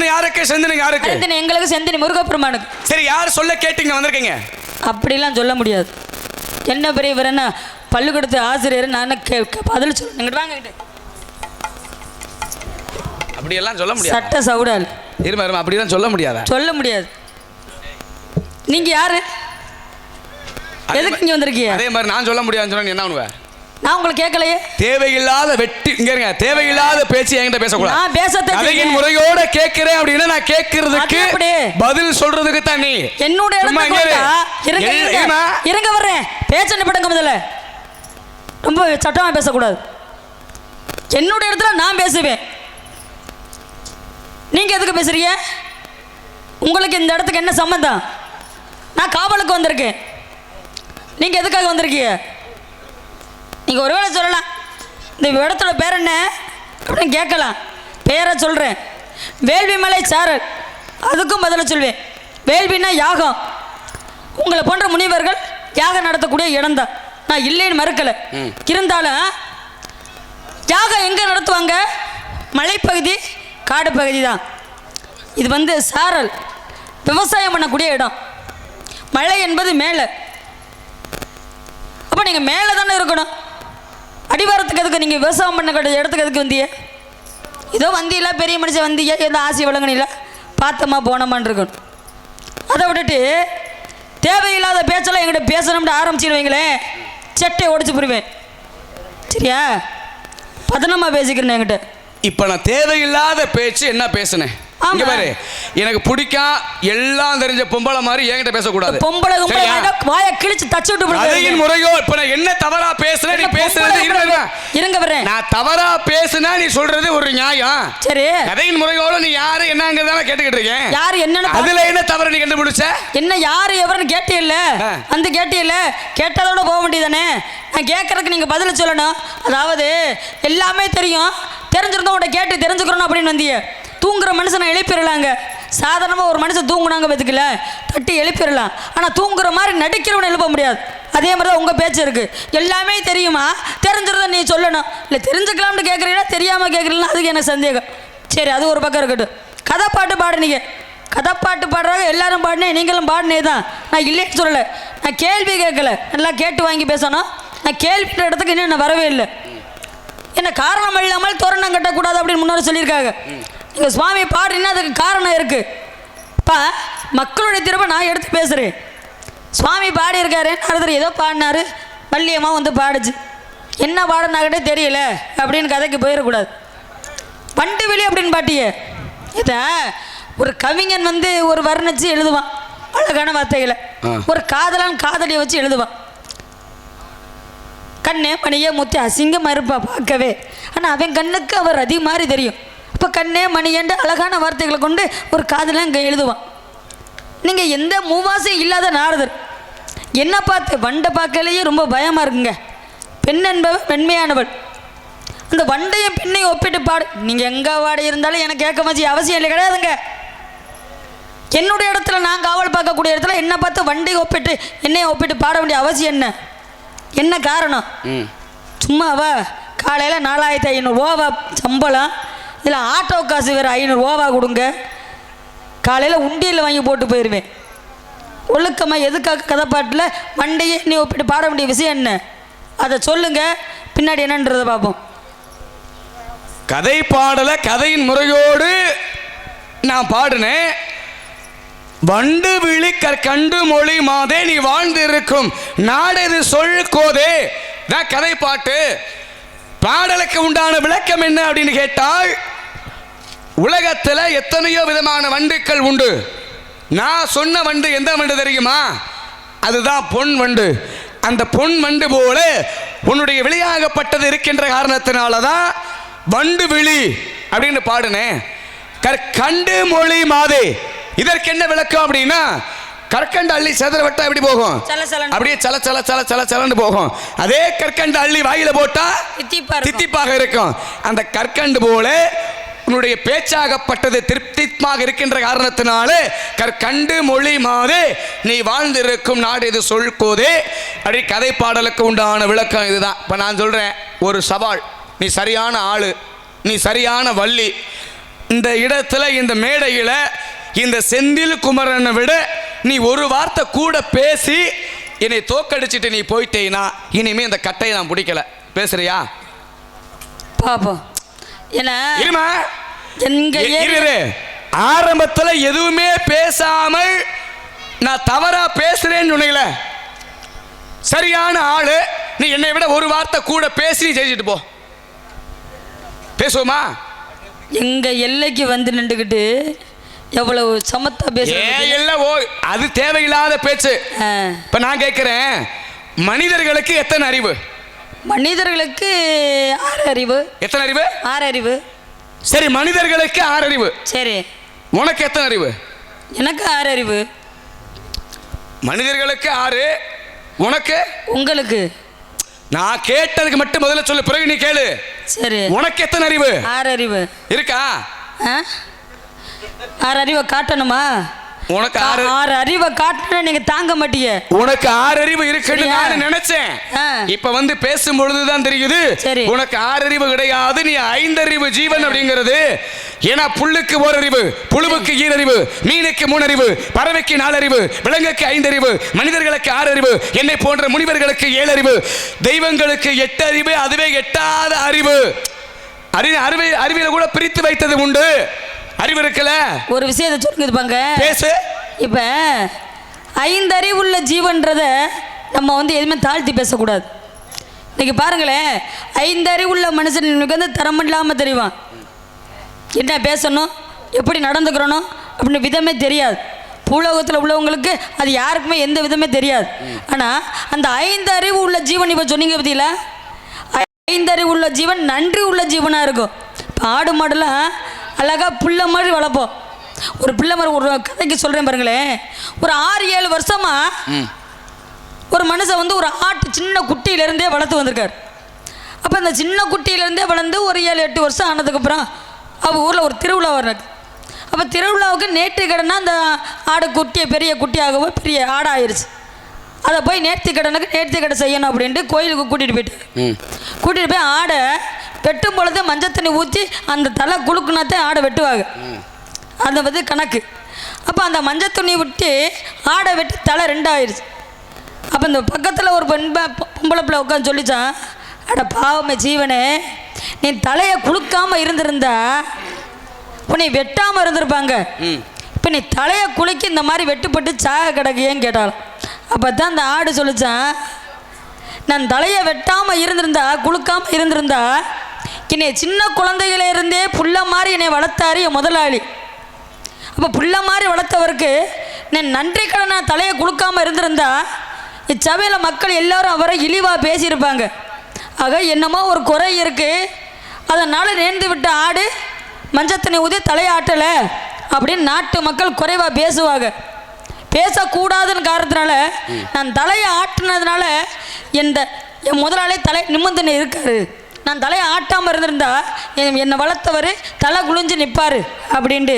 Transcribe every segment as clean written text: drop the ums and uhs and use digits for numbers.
அருந்தன் யாருக்கு, செந்தினி யாருக்கு? அருந்தன் எங்களுக்கு, செந்தினி முருகப்பெருமானுக்கு. சரி, யார் சொல்ல கேட்டீங்க வந்திருக்கீங்க? அப்படிலாம் சொல்ல முடியாது. என்ன பெரியவர், என்ன பள்ளிக்கூடத்து ஆசிரியர், நான் பதில் சொல்ல. இங்கிட்டு வாங்க. அப்படியெல்லாம் சொல்ல முடியாது. சட்ட சவுடால் இருமா, அப்படிதான் சொல்ல முடியாதா? சொல்ல முடியாது. நீங்க யாரு, எதுக்கு இங்க வந்திருக்கீங்க? அதே மாதிரி நான் சொல்ல முடியாதுன்னு சொன்னா என்ன பண்ணுவ? நான் உங்களுக்கு கேட்கலையே. தேவையில்லாத வெட்டி இங்க இருங்க, தேவையில்லாத பேச்சு என்கிட்ட பேசக்கூடாது. நான் பேச முறையோட கேட்கிறேன் அப்படின்னா நான் கேட்கறதுக்கு பதில் சொல்றதுக்கு தான் நீ என்னோட இருங்க வர்றேன். பேச்ச நிப்படங்க முதல்ல. ரொம்ப சட்டமா பேசக்கூடாது. என்னோட இடத்துல நான் பேசுவேன். நீங்க எதுக்கு பேசுறீங்க? உங்களுக்கு இந்த இடத்துக்கு என்ன சம்பந்தம்? நான் காவலுக்கு வந்திருக்கேன். நீங்க எதுக்காக வந்திருக்கீங்க? நீங்க ஒருவேளை சொல்லலாம், இந்த இடத்தோட பேர் என்ன அப்படின்னு கேட்கலாம். பேரை சொல்றேன், வேள்விமலை சாரல். அதுக்கும் பதில சொல்வேன். வேள்வினா யாகம். உங்களை போன்ற முனிவர்கள் யாகம் நடத்தக்கூடிய இடம் தான். நான் இல்லைன்னு மறுக்கல. இருந்தாலும் யாகம் எங்க நடத்துவாங்க? மலைப்பகுதி, காடு பகுதி தான். இது சாரல், விவசாயம் பண்ணக்கூடிய இடம். மலை என்பது மேலே. அப்போ நீங்கள் மேலே தானே இருக்கணும். அடிவாரத்துக்கு எதுக்கு நீங்கள் விவசாயம் பண்ண இடத்துக்கு எதுக்கு வந்திய? ஏதோ வந்தியில பெரிய மனுஷன் வந்தியா, ஏதோ ஆசை வழங்கினில பார்த்தோமா போனோமான்னு இருக்கணும். அதை விட்டுட்டு தேவையில்லாத பேச்செல்லாம் என்கிட்ட பேசணும்னு ஆரம்பிச்சிடுவீங்களே, செட்டை உடைச்சு புரிவேன். சரியா? பதனமா பேசிக்கிறேன் என்கிட்ட. இப்போ நான் தேவையில்லாத பேச்சு என்ன பேசுனேன்? இங்க பாரு, எனக்கு பிடிக்கும் எல்லாம் தெரிஞ்ச பொம்பளை மாதிரி என்கிட்ட பேசக்கூடாது. பொம்பளை வாயை கிழிச்சு தச்சு விட்டு கதையின் முறையோ. இப்ப நான் என்ன தவறா பேசுறேன்? நீ பேசுறது இருங்க வரேன். நான் தவறா பேசுனா நீ சொல்றது ஒரு நியாயம். சரி, கதையின் முறையோட நீ யாரு என்னங்கறத கேட்டுக்கிட்டு இருக்கேன். யாரு என்னன்னு அதுல என்ன தவறு நீ கண்டுபிடிச்ச? என்ன யாரு எவருன்னு கேட்டியல்ல, அந்த கேட்டியல்ல, கேட்டதோட போக வேண்டியதானே. நான் கேட்கறதுக்கு நீங்க பதில சொல்லணும். அதாவது எல்லாமே தெரியும், தெரிஞ்சிருந்தோம் உன்னை கேட்டு தெரிஞ்சுக்கிறோம் அப்படின்னு வந்திய. தூங்குற மனுஷனை எழுப்பிடலாங்க. சாதாரணமாக ஒரு மனுஷன் தூங்குனாங்க பார்த்துக்கல, தட்டி எழுப்பிடலாம். ஆனால் தூங்குற மாதிரி நடிக்கிறவனை எழுப்ப முடியாது. அதே மாதிரி தான் உங்கள் பேச்சு இருக்குது. எல்லாமே தெரியுமா, தெரிஞ்சிருந்தா நீ சொல்லணும். இல்லை தெரிஞ்சுக்கலாம்னு கேட்குறீங்கன்னா தெரியாமல் கேட்குறீங்களா, அதுக்கு எனக்கு சந்தேகம். சரி, அது ஒரு பக்கம் இருக்கட்டும். கதை பாட்டு பாடுனீங்க, கதை பாட்டு பாடுறாங்க எல்லாரும் பாடினேன், நீங்களும் பாடினே தான். நான் இல்லைன்னு சொல்லலை, நான் கேள்வி கேட்கல. நல்லா கேட்டு வாங்கி பேசணும். நான் கேள்வின்ற இடத்துக்கு இன்னும் நான் வரவே இல்லை. என்ன காரணம் இல்லாமல் தோரணம் கட்டக்கூடாது அப்படின்னு முன்னாடி சொல்லியிருக்காங்க. நீங்கள் சுவாமி பாடுறீங்கன்னா அதுக்கு காரணம் இருக்குது. இப்போ மக்களுடைய திரும்ப நான் எடுத்து பேசுகிறேன். சுவாமி பாடியிருக்காரு, ஒருத்தர் ஏதோ பாடினாரு, வள்ளியமாக வந்து பாடுச்சு. என்ன பாடினாக்கிட்டே தெரியல அப்படின்னு கதைக்கு போயிடக்கூடாது. வண்டு வெளி அப்படின்னு பாட்டியே. இதை ஒரு கவிஞன் ஒரு வர்ணிச்சு எழுதுவான் அழகான வார்த்தைகளை. ஒரு காதலான் காதலியை வச்சு எழுதுவான். கண்ணே மணியே முத்தி அசிங்கமாக இருப்பா பார்க்கவே, ஆனால் அவன் கண்ணுக்கு அவர் அதி மாதிரி தெரியும். இப்போ கண்ணே மணியன்ற அழகான வார்த்தைகளை கொண்டு ஒரு காதலாம் இங்கே எழுதுவான். நீங்கள் எந்த மூவாசையும் இல்லாத நாரதர் என்ன பார்த்து வண்டை பார்க்கலையே ரொம்ப பயமாக இருக்குங்க. பெண் என்பவள் வெண்மையானவள். அந்த வண்டையும் பெண்ணையும் ஒப்பிட்டு பாடு. நீங்கள் எங்கே வாடகை இருந்தாலும் எனக்கு கேட்க மாச்சி அவசியம் இல்லை, கிடையாதுங்க. என்னுடைய இடத்துல நான் காவல் பார்க்கக்கூடிய இடத்துல என்னை பார்த்து வண்டையை ஒப்பிட்டு என்னையை ஒப்பிட்டு பாட வேண்டிய அவசியம் என்ன? என்ன காரணம்? சும்மாவா? காலையில் 4500 ரூபா சம்பளம், இதில் ஆட்டோ காசு வேறு 500 ரூபா கொடுங்க. காலையில் உண்டியில் வாங்கி போட்டு போயிடுவேன். ஒழுக்கமாக எதுக்காக கதை பாட்டில் வண்டையே நீ ஒப்பிட்டு பாட வேண்டிய விஷயம் என்ன? அதை சொல்லுங்க, பின்னாடி என்னன்றதை பார்ப்போம். கதை பாடலை கதையின் முறையோடு நான் பாடினேன். வண்டு விழி கண்டு மொழி மாதே நீ வாழ்ந்து இருக்கும் நாடது சொல் கோதே தான் கதை பாட்டு. பாடலுக்கு உண்டான விளக்கம் என்ன அப்படின்னு கேட்டால், உலகத்தில் எத்தனையோ விதமான வண்டுக்கள் உண்டு. நான் சொன்ன வண்டு எந்த வண்டு தெரியுமா? அதுதான் பொன் வண்டு. அந்த பொன் வண்டு போல உன்னுடைய விழியாகப்பட்டது இருக்கின்ற காரணத்தினால தான் வண்டு விழி அப்படின்னு பாடுனேன். கற்கண்டு மொழி மாதே, இதற்கு என்ன விளக்கம் அப்படின்னா, கற்கண்டு அள்ளி செதற வட்டா எப்படி போகும்? அப்படியே சல சல சல சல சலன்னு போகும். அதே கற்கண்டு அள்ளி வாயில போட்டா தித்திப்பாக இருக்கும். அந்த கற்கண்டு போல உன்னுடைய பேச்சாகப்பட்டது திருப்திமாக இருக்கின்ற காரணத்தினால கற்கண்டு மொழி மாதே நீ வாழ்ந்திருக்கும் நாடு இது சொல்கோதே அப்படி கதை பாடலுக்கு உண்டான விளக்கம் இதுதான். இப்போ நான் சொல்றேன், ஒரு சவால், நீ சரியான ஆளு, நீ சரியான வள்ளி, இந்த இடத்துல இந்த மேடையில் இந்த செந்தில் குமரனை விட நீ ஒரு வார்த்தை கூட பேசி என்னை தோக்கடிச்சிட்டு நீ போயிட்டேனா இனிமே இந்த கட்டையை நான் பிடிக்கல. பேசுறியா? பாப்போம். ஏன்னா இருமா, எங்க இரு. ஆரம்பத்துல எதுவுமே பேசாமல் நான் தவறா பேசுறேன்னு சொன்னீங்கள, சரியான ஆளு. நீ என்னை விட ஒரு வார்த்தை கூட பேசி ஜெயிச்சிட்டு போ. பேசுவோமா? எங்க எல்லைக்கு வந்து நின்றுக்கிட்டு எவ்வளவு சமத்தா பேசுறீங்க. அது தேவையில்லாத பேச்சு. இப்ப நான் கேட்கிறேன், மனிதர்களுக்கு எத்தனை அறிவு? மனிதர்களுக்கு 6 அறிவு. எத்தனை அறிவு? 6 அறிவு. சரி, மனிதர்களுக்கு 6 அறிவு. சரி, உனக்கு எத்தனை அறிவு? எனக்கு 6 அறிவு. மனிதர்களுக்கு 6, உனக்கு? உங்களுக்கு. நான் கேட்டதுக்கு மட்டும் முதல்ல சொல்லு, பிறகு நீ கேளு. சரி, உனக்கு எத்தனை அறிவு? 6 அறிவு இருக்கா? 6 அறிவை காட்டணுமா? உனக்கு 6 அறிவை காட்டினா நீங்க தாங்க மாட்டீங்க. உனக்கு 6 அறிவு இருக்குன்னு நான் நினைச்சேன். இப்ப வந்து பேசும் பொழுதுதான் தெரியுது உனக்கு 6 அறிவு கிடையாது, நீ 5 அறிவு ஜீவன் அப்படிங்கிறது. ஏன்னா புல்லுக்கு 1 அறிவு, புழுவுக்கு 2 அறிவு, மீனுக்கு 3 அறிவு, பறவைக்கு 4 அறிவு, விலங்குக்கு 5 அறிவு, மனிதர்களுக்கு 6 அறிவு, என்னை போன்ற முனிவர்களுக்கு 7 அறிவு, தெய்வங்களுக்கு 8 அறிவு. அதுவே எட்டாத அறிவு. அறிவியல கூட பிரித்து வைத்தது உண்டு. அறிவு இருக்கல. ஒரு விஷயத்தை சொல்லுங்க பாங்க, பேசு. இப்ப 5 அறிவுள்ள ஜீவன்றத நம்ம வந்து எதுவுமே தாழ்த்தி பேசக்கூடாது. இன்னைக்கு பாருங்களேன், 5 அறிவுள்ள மனுஷனுக்கு வந்து தரம் இல்லாம தெரியும். என்ன பேசணும், எப்படி நடந்துக்கிறணும் அப்படின்னு விதமே தெரியாது. பூலோகத்தில் உள்ளவங்களுக்கு அது யாருக்குமே எந்த விதமே தெரியாது. ஆனால் அந்த 5 அறிவு உள்ள ஜீவன் இப்போ சொன்னீங்க பற்றியில, 5 அறிவு உள்ள ஜீவன் நன்றி உள்ள ஜீவனாக இருக்கும். இப்போ ஆடு மாடுலாம் அழகாக புள்ள மாதிரி வளர்ப்போம். ஒரு பிள்ளை மாதிரி ஒரு கதைக்கு சொல்கிறேன் பாருங்களேன். ஒரு 6-7 வருஷமாக ஒரு மனுஷன் வந்து ஒரு ஆட்டு சின்ன குட்டியிலேருந்தே வளர்த்து வந்திருக்கார். அப்போ அந்த சின்ன குட்டியிலேருந்தே வளர்ந்து ஒரு 7-8 வருஷம் ஆனதுக்கப்புறம் அவள் ஊரில் ஒரு திருவிழா வர்றாரு. அப்போ திருவிழாவுக்கு நேர்த்தி கடனா அந்த ஆடு குட்டியை பெரிய குட்டியாகவோ பெரிய ஆடாயிருச்சு. அதை போய் நேர்த்தி கடை செய்யணும் அப்படின்ட்டு கோயிலுக்கு கூட்டிகிட்டு போயிட்டார். கூட்டிகிட்டு போய் ஆடை வெட்டும் பொழுது மஞ்சள் தண்ணி ஊற்றி அந்த தலை குழுக்குனாத்தே ஆடை வெட்டுவாங்க. அதை வந்து கணக்கு. அப்போ அந்த மஞ்சள் தண்ணி விட்டு ஆடை வெட்டி தலை 2 ஆயிடுச்சு. அப்போ இந்த பக்கத்தில் ஒரு பொம்பளை பிள்ளை உட்காந்து சொல்லிச்சான், அட பாவமே ஜீவனே, நீ தலையை குளுக்காமல் இருந்திருந்தா இப்போ நீ வெட்டாமல் இருந்திருப்பாங்க. இப்போ நீ தலையை குலுக்கி இந்த மாதிரி வெட்டுப்பட்டு சாக கிடக்கு ஏன்னு கேட்டாலும். அப்போ தான் அந்த ஆடு சொல்லிச்சான், நான் தலையை வெட்டாமல் இருந்திருந்தா குளுக்காமல் இருந்திருந்தா என்னை சின்ன குழந்தைகளிருந்தே புள்ள மாதிரி என்னை வளர்த்தாரு என் முதலாளி. அப்போ புள்ள மாதிரி வளர்த்தவருக்கு நான் நன்றி கடனா தலையை குளுக்காமல் இருந்திருந்தா இச்சபையில் மக்கள் எல்லோரும் அவரை இழிவாக பேசியிருப்பாங்க. ஆக என்னமோ ஒரு குறை இருக்குது, அதனால் நேர்ந்து விட்ட ஆடு மஞ்சத்தனை ஊதி தலையாட்டலை அப்படின்னு நாட்டு மக்கள் குறைவாக பேசுவாங்க. பேசக்கூடாதுன்னு காரணத்தினால நான் தலையை ஆட்டினதுனால என் முதலாளி தலை நிமிர்ந்து இருக்காரு. நான் தலையை ஆட்டாமல் இருந்திருந்தா என்னை வளர்த்தவர் தலை குளிஞ்சு நிற்பார் அப்படின்ட்டு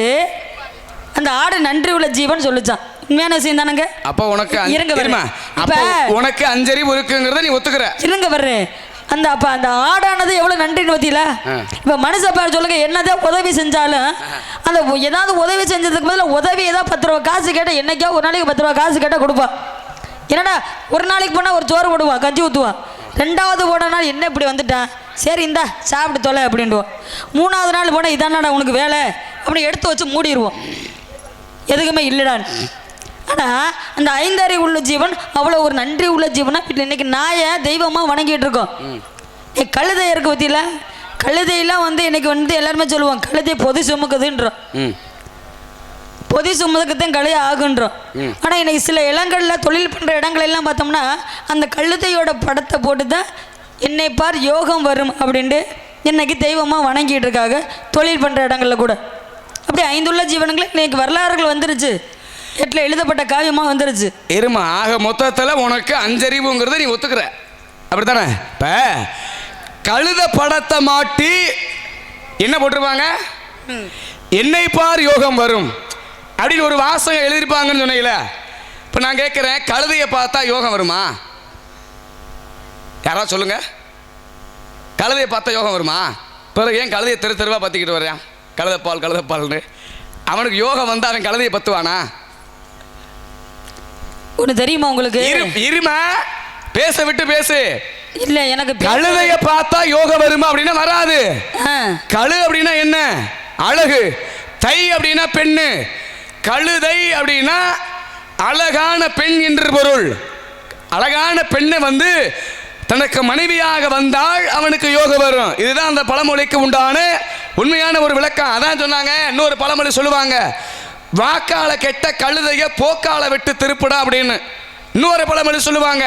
அந்த ஆடு நன்றி உள்ள ஜீவன் சொல்லிச்சான். உண்மையான விஷயம் தானங்க. அப்போ உனக்கு இருங்க வருமா, அப்போ உனக்கு 5 அறிவு இருக்குங்கிறத நீ ஒத்துக்கிற. இருங்க வர்றேன். அப்போ அந்த ஆடானது எவ்வளோ நன்றின்னு பற்றியில. இப்போ மனுஷப்பா சொல்லுங்க, என்னதான் உதவி செஞ்சாலும் அந்த ஏதாவது உதவி செஞ்சதுக்கு பதில் உதவி ஏதாவது 10 ரூபா காசு கேட்டால் என்னைக்கோ ஒரு நாளைக்கு 10 ரூபா காசு கேட்டால் கொடுப்பான். என்னடா ஒரு நாளைக்கு போனால் ஒரு சோறு போடுவான், கஞ்சி ஊற்றுவான். 2வது போன நாள் என்ன இப்படி வந்துட்டான், சரி இந்தா சாப்பிட்டு தொலை அப்படின்டுவோம். 3வது நாள் போனால் இதானடா உனக்கு வேலை அப்படின்னு எடுத்து வச்சு மூடிடுவோம், எதுக்குமே இல்லைடான்னு. ஆனால் அந்த 5 அறிவு உள்ள ஜீவன் அவ்வளோ ஒரு நன்றி உள்ள ஜீவனா. இன்னைக்கு நாயை தெய்வமாக வணங்கிட்டு இருக்கோம். கழுதை இருக்கு பற்றியில, கழுதையெல்லாம் வந்து இன்னைக்கு வந்து எல்லாருமே சொல்லுவோம் கழுதை பொதி சுமக்குதுன்றோம், பொதி சுமதுக்குத்தான் கழுதை ஆகுன்றோம். ஆனால் இன்னைக்கு சில இடங்களில் தொழில் பண்ணுற இடங்களெல்லாம் பார்த்தோம்னா அந்த கழுதையோட படத்தை போட்டு தான் என்னை பார் யோகம் வரும் அப்படின்ட்டு இன்னைக்கு தெய்வமாக வணங்கிட்டு இருக்காங்க தொழில் பண்ணுற இடங்களில் கூட. அப்படி 5 உள்ள ஜீவனங்களே இன்னைக்கு வரலாறுகள் வந்துருச்சு, 8 எழுதப்பட்ட காவியமாக வந்துருச்சு. இருமா, ஆக மொத்தத்தில் உனக்கு 5 அறிவுங்கிறத நீ ஒத்துக்கிற, அப்படித்தானே? இப்போ கழுத படத்தை மாட்டி என்ன போட்டிருப்பாங்க, என்னை பார் யோகம் வரும் அப்படின்னு ஒரு வாசகம் எழுதியிருப்பாங்கன்னு சொன்னீங்கள. இப்போ நான் கேட்குறேன், கழுதையை பார்த்தா யோகம் வருமா? யாராவது சொல்லுங்க, கழுதையை பார்த்தா யோகம் வருமா? பிறகு ஏன் கழுதையை தெருவா பற்றிக்கிட்டு வர்றேன்? கழுதப்பால்னு. அவனுக்கு யோகம் வந்து அவன் கழுதையை பத்துவானா? ஒன்று தெரியுமா உங்களுக்கு? இருமா, பேச விட்டு பேசு. இல்ல எனக்கு கழுதைய பார்த்தா யோகம் வருமா அப்படின்னா வராது. கழு அப்படின்னா என்ன? அழகு. தை அப்படின்னா பெண்ணு. கழுதை அப்படின்னா அழகான பெண் என்று பொருள். அழகான பெண்ணை வந்து தனக்கு மனைவியாக வந்தால் அவனுக்கு யோகம் வரும். இதுதான் அந்த பழமொழிக்கு உண்டான உண்மையான ஒரு விளக்கம். அதான் சொன்னாங்க. இன்னொரு பழமொழி சொல்லுவாங்க, வாக்கால கெட்ட கழுதைய போக்கால விட்டு திருப்புடா அப்படின்னு. இன்னொரு பழமொழி சொல்லுவாங்க,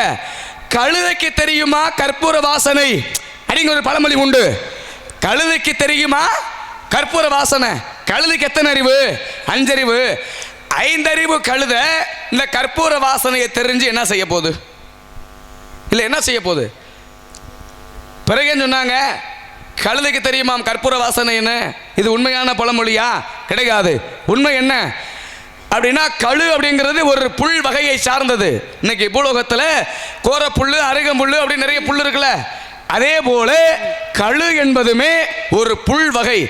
கழுதைக்கு தெரியுமா கற்பூர வாசனை அப்படிங்கிற ஒரு பழமொழி உண்டு. கழுதைக்கு தெரியுமா கற்பூர வாசனை? கழுதைக்கு எத்தனை அறிவு? 5 அறிவு. 5 அறிவு கழுதை இந்த கற்பூர வாசனையை தெரிஞ்சு என்ன செய்ய போகுது? இல்லை, என்ன செய்ய போகுது? பிறகு சொன்னாங்க, கழுதைக்கு தெரியுமாம் கற்பூர வாசனைன்னு. இது உண்மையான பழமொழியா? கிடையாது. உண்மை என்ன அப்படின்னா, கழு அப்படிங்கிறது ஒரு புல் வகையை சார்ந்தது. இன்னைக்கு பூலோகத்தில் கோரப்புல், அருகம்புல் அப்படி நிறைய புல் இருக்குல்ல, அதே போல கழு என்பதுமே ஒரு புல் வகை.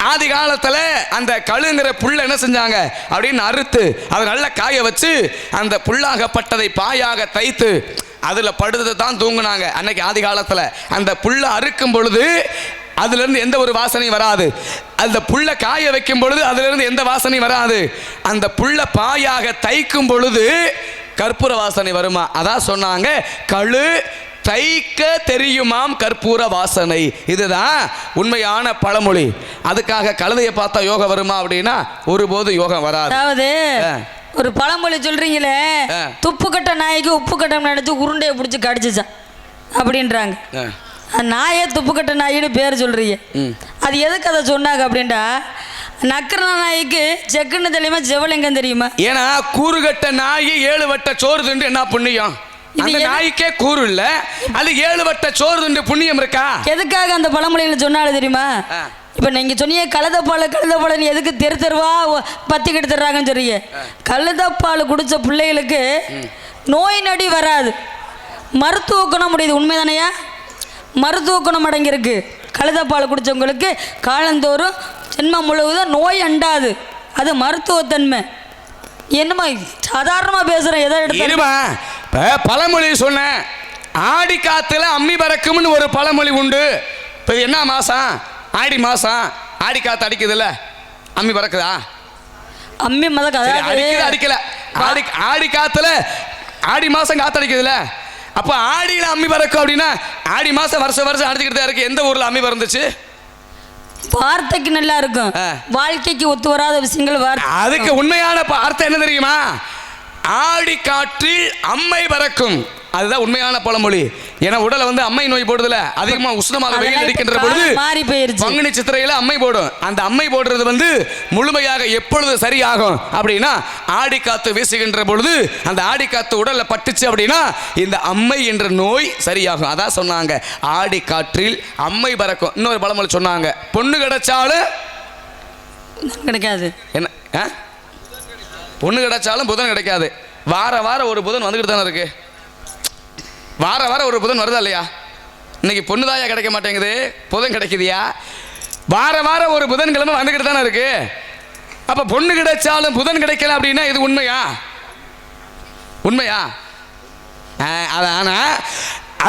ஆதி காலத்தில் அந்த கழுங்கிற புல்லை என்ன செஞ்சாங்க அப்படின்னு அறுத்து அதை நல்லா காய வச்சு அந்த புல்லாகப்பட்டதை பாயாக தைத்து அதில் படுத்து தான் தூங்குனாங்க அன்னைக்கு ஆதி காலத்தில். அந்த புல்லை அறுக்கும் பொழுது அதிலிருந்து எந்த ஒரு வாசனையும் வராது. அந்த புல்லை காய வைக்கும் பொழுது அதிலிருந்து எந்த வாசனையும் வராது. அந்த புல்லை பாயாக தைக்கும் பொழுது கற்பூர வாசனை வருமா? அதான் சொன்னாங்க, கழு தைக்க தெரியுமாம் கற்பூர வாசனை. இதுதான் உண்மையான பழமொழி. அதுக்காக கழுதையை பார்த்தா யோகம் வருமா அப்படின்னா ஒருபோது யோகம் வராது. அதாவது ஒரு பழமொழி சொல்றீங்களே, துப்பு கட்ட நாய்க்கு உப்பு கட்டம் நினைச்சு உருண்டையை பிடிச்சி கடிச்சிச்சான் அப்படின்றாங்க. நாயே துப்பு கட்ட நாயின்னு பேர் சொல்றீங்க. அது எதுக்கு அதை சொன்னாங்க அப்படின்டா, நக்கர நாய்க்கு செக்குன்னு தெரியுமா செவலிங்கம் தெரியுமா? ஏன்னா கூறுகட்ட நாய் 7 வட்ட சோறு திண்டு என்ன புண்ணியம்? அந்த நாய்க்கே கூறு இல்ல, அது 7 வட்ட சோறு திண்டு புண்ணியம் இருக்கா? எதுக்காக அந்த பழமொழியில சொன்னாலும் தெரியுமா? இப்போ நீங்கள் சொன்னீங்க கழுதப்பால் எதுக்கு தெருவா பத்திக்கிட்டு தர்றாங்கன்னு சொல்றீங்க. கழுதப்பால் குடித்த பிள்ளைகளுக்கு நோய் நொடி வராது, மருத்துவ குணம் முடியுது. உண்மைதானையா? மருத்துவ குணம் அடங்கியிருக்கு. கழுதப்பால் குடித்தவங்களுக்கு காலந்தோறும் ஜென்மம் முழுவதும் நோய் அண்டாது. அது மருத்துவத்தன்மை. என்னமா சாதாரணமாக பேசுகிறேன், எதை எடுத்து பழமொழி சொன்னேன். ஆடி காத்துல அம்மி பறக்கும்னு ஒரு பழமொழி உண்டு. இப்போ என்ன மாதம்? ஆடி மாதம். ஆடி காற்று அடிக்குதுல்ல, அம்மி பறக்குதா? அம்மி அடிக்கல. ஆடி காத்துல ஆடி மாதம் காற்று அடிக்குதுல்ல, அப்போ ஆடியில் அம்மி பறக்கும் அப்படின்னா ஆடி மாதம் வருஷம் அடிச்சுக்கிட்டு தான் இருக்கு. எந்த ஊரில் அம்மி பறந்துச்சு? வார்த்தைக்கு நல்லா இருக்கும், வாழ்க்கைக்கு ஒத்து வராத விஷயங்கள் வார்த்தை. அதுக்கு உண்மையான வார்த்தை என்ன தெரியுமா? ஆடி காற்றில் அம்மை பறக்கும். அதுதான் உண்மையான பழமொழி. ஏன்னா உடலை வந்து அம்மை நோய் போடுதுல, அதிகமா உஷ்ணமாக வெயில் அடிக்கின்ற பொழுது மாறி போயிருச்சு. பங்குனி சித்திரையில அம்மை போடும். அந்த அம்மை போடுறது வந்து முழுமையாக எப்பொழுது சரியாகும் அப்படின்னா ஆடி காத்து வீசுகின்ற பொழுது அந்த ஆடி காத்து உடல்ல பட்டுச்சு அப்படின்னா இந்த அம்மை என்ற நோய் சரியாகும். அதான் சொன்னாங்க, ஆடி காற்றில் அம்மை பறக்கும். இன்னொரு பழமொழி சொன்னாங்க, பொண்ணு கிடைச்சாலும் கிடைக்காது. என்ன? பொண்ணு கிடைச்சாலும் புதன் கிடைக்காது. வாரம் ஒரு புதன் வந்துக்கிட்டு தானே இருக்கு. வாரம் ஒரு புதன் வருதா இல்லையா? இன்னைக்கு பொண்ணு தாயா கிடைக்க மாட்டேங்குது, புதன் கிடைக்குதியா? வாரம் ஒரு புதன்கிழமை வந்துக்கிட்டு தானே இருக்கு. அப்போ பொண்ணு கிடைச்சாலும் புதன் கிடைக்கல அப்படின்னா இது உண்மையா? ஆனால்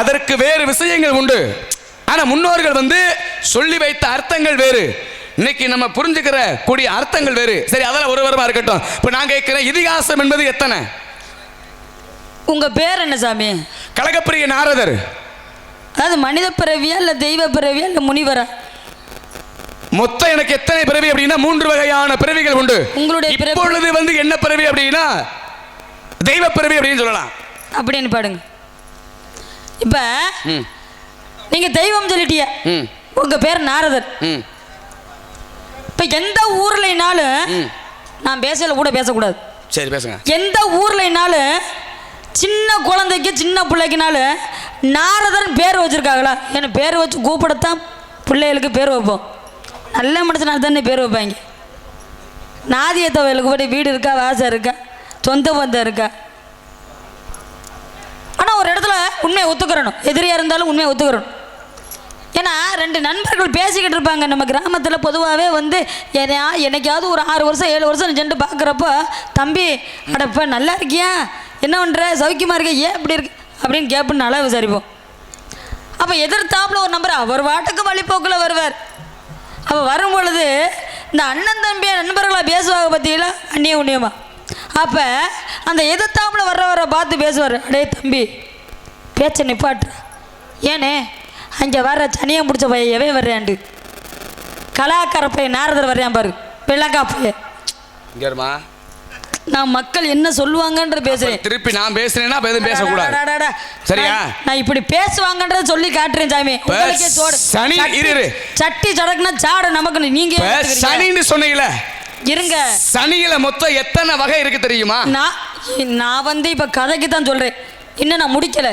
அதற்கு வேறு விஷயங்கள் உண்டு. ஆனால் முன்னோர்கள் வந்து சொல்லி வைத்த அர்த்தங்கள் வேறு. இன்னைக்கு நம்ம புரிஞ்சுக்கிற கூடிய அர்த்தங்கள் வேறு. சரி, அதெல்லாம் ஒரு வாரமா இருக்கட்டும். இப்போ நான் கேட்கிறேன், இதிகாசம் என்பது எத்தனை? உங்க பேர் என்ன சாமி? கலகப்பிரிய நாரதர். அதாவது மனித பிறவியா இல்ல தெய்வ பிறவியா இல்ல முனிவரா? மொத்தம் எனக்கு எத்தனை பிறவி அப்படின்னா 3 வகையான பிறவிகள் உண்டு. உங்களுடைய இப்பொழுது வந்து என்ன பிறவி அப்படின்னா தெய்வ பிறவி அப்படின்னு சொல்லலாம். அப்படின்னு பாடுங்க. இப்ப நீங்க தெய்வம் சொல்லிட்டிய, உங்க பேர் நாரதர். இப்ப எந்த ஊர்லனாலும் நான் பேசல கூட பேசக்கூடாது. சரி பேசுங்க. எந்த ஊர்லனாலும் சின்ன குழந்தைக்கு சின்ன பிள்ளைக்குனாலும் நாரதன் பேர் வச்சிருக்காங்களா? ஏன்னா பேர் வச்சு கூப்பிடத்தான் பிள்ளைகளுக்கு பேர் வைப்போம். நல்ல மனுஷனாக தானே பேர் வைப்பாங்க. நாதியத்தவர்களுக்கு போய் வீடு இருக்கா, வாசம் இருக்கா, சொந்த பந்தம் இருக்கா? ஆனால் ஒரு இடத்துல உண்மையை ஒத்துக்கிறணும். எதிரியாக இருந்தாலும் உண்மையை ஒத்துக்கிறணும். ஏன்னா 2 நண்பர்கள் பேசிக்கிட்டு இருப்பாங்க. நம்ம கிராமத்தில் பொதுவாகவே வந்து என்னைக்காவது ஒரு 6 வருஷம் 7 வருஷம் சென்று பார்க்குறப்போ, தம்பி அடப்பா நல்லா இருக்கியா, என்ன பண்ணுற, சௌக்கியமாக இருக்க, ஏன் இப்படி இருக்கு அப்படின்னு கேட்புன்னு நல்லா விசாரிப்போம். அப்போ எதிர்த்தாப்புல ஒரு நம்பர் அவர் வாட்டுக்கு வழிபோக்கில் வருவார். அப்போ வரும் பொழுது இந்த அண்ணன் தம்பியை நண்பர்களாக பேசுவாங்க பார்த்தீங்களா, அந்நிய உண்ணியமா. அப்போ அந்த எதிர்த்தாப்புல வர்றவரை பார்த்து பேசுவார், அடே தம்பி பேச்சை நிப்பாட்டு, ஏனே அங்கே வர்ற சனியை முடிச்ச பையன் எவன் வர்றாண்டு, கலாக்கார பையன் நாரதர் வர்றான் பாரு, வெள்ளக்கா பையன். நான் மக்கள் என்ன சொல்லுவாங்கன்ற பேசுறேன். திருப்பி நான் பேசுறேன்னா எதுவும் பேசக்கூடாது, சரியா? நான் இப்படி பேசுவாங்கன்றத சொல்லி காட்டுறேன் சாமி. சனி இரு, சட்டி சடக்குனா சாட நமக்கு. நீங்க சனின்னு சொன்னீங்களே, இருங்க. சனியில மொத்தம் எத்தனை வகை இருக்கு தெரியுமா? நான் வந்து இப்ப கதைக்கு தான் சொல்றேன், இன்னும் நான் முடிக்கல,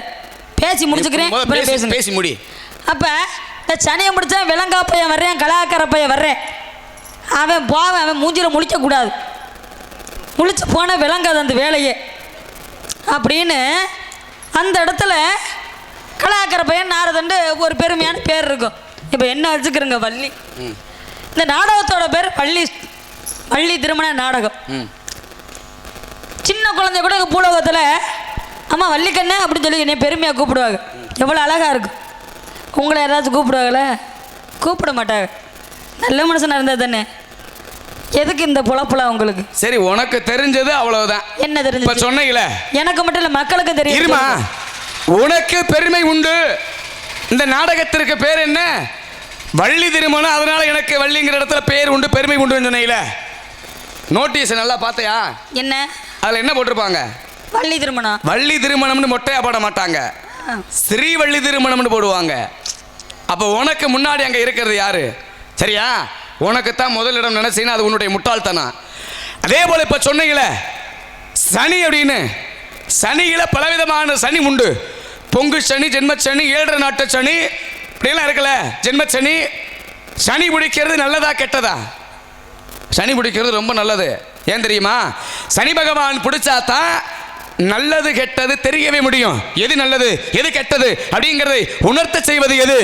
பேசி முடிச்சுக்கிறேன். பேசி முடி. அப்ப இந்த சனியை முடிச்சா விலங்கா பையன் வர்றேன், கலாக்கார பையன் வர்றேன், அவன் போவன், அவன் மூஞ்சில முழிக்க கூடாது, முழிச்சு போனால் விளங்காது அந்த வேலையே அப்படின்னு அந்த இடத்துல கலாக்கார பையன் நாரதண்டு ஒரு பெருமையான பேர் இருக்கும். இப்போ என்ன வச்சுக்கிறோங்க, வள்ளி. இந்த நாடகத்தோட பேர் வள்ளி திருமண நாடகம். சின்ன குழந்தை கூட பூலோகத்தில் அம்மா வள்ளிக்கண்ணே அப்படின்னு சொல்லி என்னை பெருமையாக கூப்பிடுவாங்க. எவ்வளோ அழகாக இருக்கும். உங்களை யாராச்சும் கூப்பிடுவாங்களே? கூப்பிட மாட்டாங்க. நல்ல மனுஷனாக இருந்தால் தானே. எதுக்கு இந்த புலப்புல உங்களுக்கு? சரி, உனக்கு தெரிஞ்சது அவ்வளவுதான். என்ன தெரிஞ்சது? இப்ப சொன்னீங்களே, எனக்கு மட்டும் இல்ல மக்களுக்கு தெரியும். இருமா, உனக்கு பெருமை உண்டு. இந்த நாடகத்திற்கு பேர் என்ன? வள்ளி திருமணம். அதனால எனக்கு வள்ளிங்கிற இடத்துல பேர் உண்டு, பெருமை உண்டு சொன்னீங்களே. நோட்டீஸ் நல்லா பார்த்தையா? என்ன அதுல என்ன போட்டிருப்பாங்க? வள்ளி திருமணம். வள்ளி திருமணம்னு மொட்டையா போட மாட்டாங்க, ஸ்ரீ வள்ளி திருமணம்னு போடுவாங்க. அப்ப உனக்கு முன்னாடி அங்க இருக்கிறது யாரு? சரியா? உனக்குத்தான் முதலிடம் நினைச்சீங்கன்னா அது உன்னுடைய முட்டாள்தனம். அதே போல இப்ப சொன்னீங்களே சனி அப்படின்னு, சனியில பலவிதமான சனி உண்டு. பொங்கு சனி, ஜென்மச்சனி, 7 நாட்டு சனி இப்படியெல்லாம் இருக்குல்ல. ஜென்மச்சனி, சனி பிடிக்கிறது நல்லதா கெட்டதா? சனி பிடிக்கிறது ரொம்ப நல்லது. ஏன் தெரியுமா? சனி பகவான் பிடிச்சாதான் நல்லது கெட்டது தெரியவே முடியும். எது நல்லது எது கெட்டது அப்படிங்கிறதை உணர்த்த செய்வது எது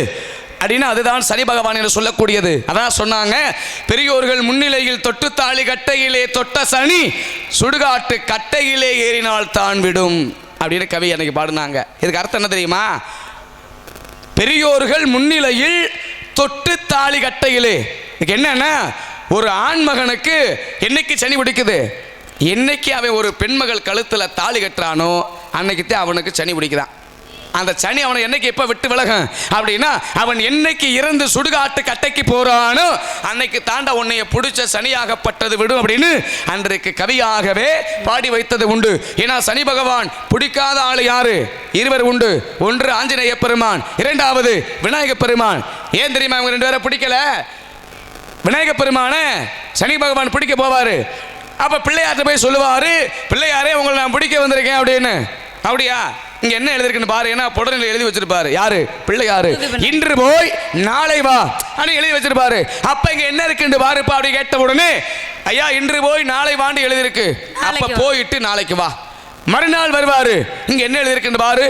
அப்படின்னா அதுதான் சனி பகவான் என்று சொல்லக்கூடியது. அதான் சொன்னாங்க, பெரியோர்கள் முன்னிலையில் தொட்டு தாலி கட்டையிலே தொட்ட சனி சுடுகாட்டு கட்டையிலே ஏறினால் தான் விடும் அப்படின்னு கவி அன்னைக்கு பாடுனாங்க. இதுக்கு அர்த்தம் என்ன தெரியுமா? பெரியோர்கள் முன்னிலையில் தொட்டு தாலி கட்டையிலே. இதுக்கு என்னன்னா, ஒரு ஆண்மகனுக்கு என்னைக்கு சனி பிடிக்குது, என்னைக்கு அவன் ஒரு பெண்மகள் கழுத்தில் தாலி கட்டுறானோ அன்னைக்குத்தான் அவனுக்கு சனி பிடிக்குதான். அந்த சனி அவனை என்னைக்கு எப்போ விட்டு விலகும் அப்படின்னா, அவன் என்னைக்கு இறந்து சுடுகாட்டு கட்டைக்கு போறானோ அன்னைக்கு தாண்ட உன்னைய பிடிச்ச சனியாகப்பட்டது விடும் அப்படின்னு அன்றைக்கு கவியாகவே பாடி வைத்தது உண்டு. ஏன்னா சனி பகவான் பிடிக்காத ஆள் யாரு? 2 உண்டு. ஒன்று ஆஞ்சநேய பெருமான், 2வது விநாயக பெருமான். ஏன் தெரியுமா? அவங்க 2 பேரை பிடிக்கல. விநாயக பெருமான சனி பகவான் பிடிக்க போவாரு. அப்ப பிள்ளையார்ட்ட போய் சொல்லுவாரு, பிள்ளையாரே உங்களை நான் பிடிக்க வந்திருக்கேன் அப்படின்னு. அப்படியா? இங்க என்ன எழுதிருக்குன்னு பாரு. ஏன்னா புடனில் எழுதி வச்சிருப்பாரு. யாரு? பிள்ளையாரு. இன்று போய் நாளை வா அப்படின்னு எழுதி வச்சிருப்பாரு. அப்ப இங்க என்ன இருக்குன்னு பாருப்பா அப்படி கேட்ட உடனே, ஐயா இன்று போய் நாளை வாண்டு எழுதிருக்கு. அப்ப போயிட்டு நாளைக்கு வா. மறுநாள் வருவாரு. இங்க என்ன எழுதிருக்குன்னு பாரு.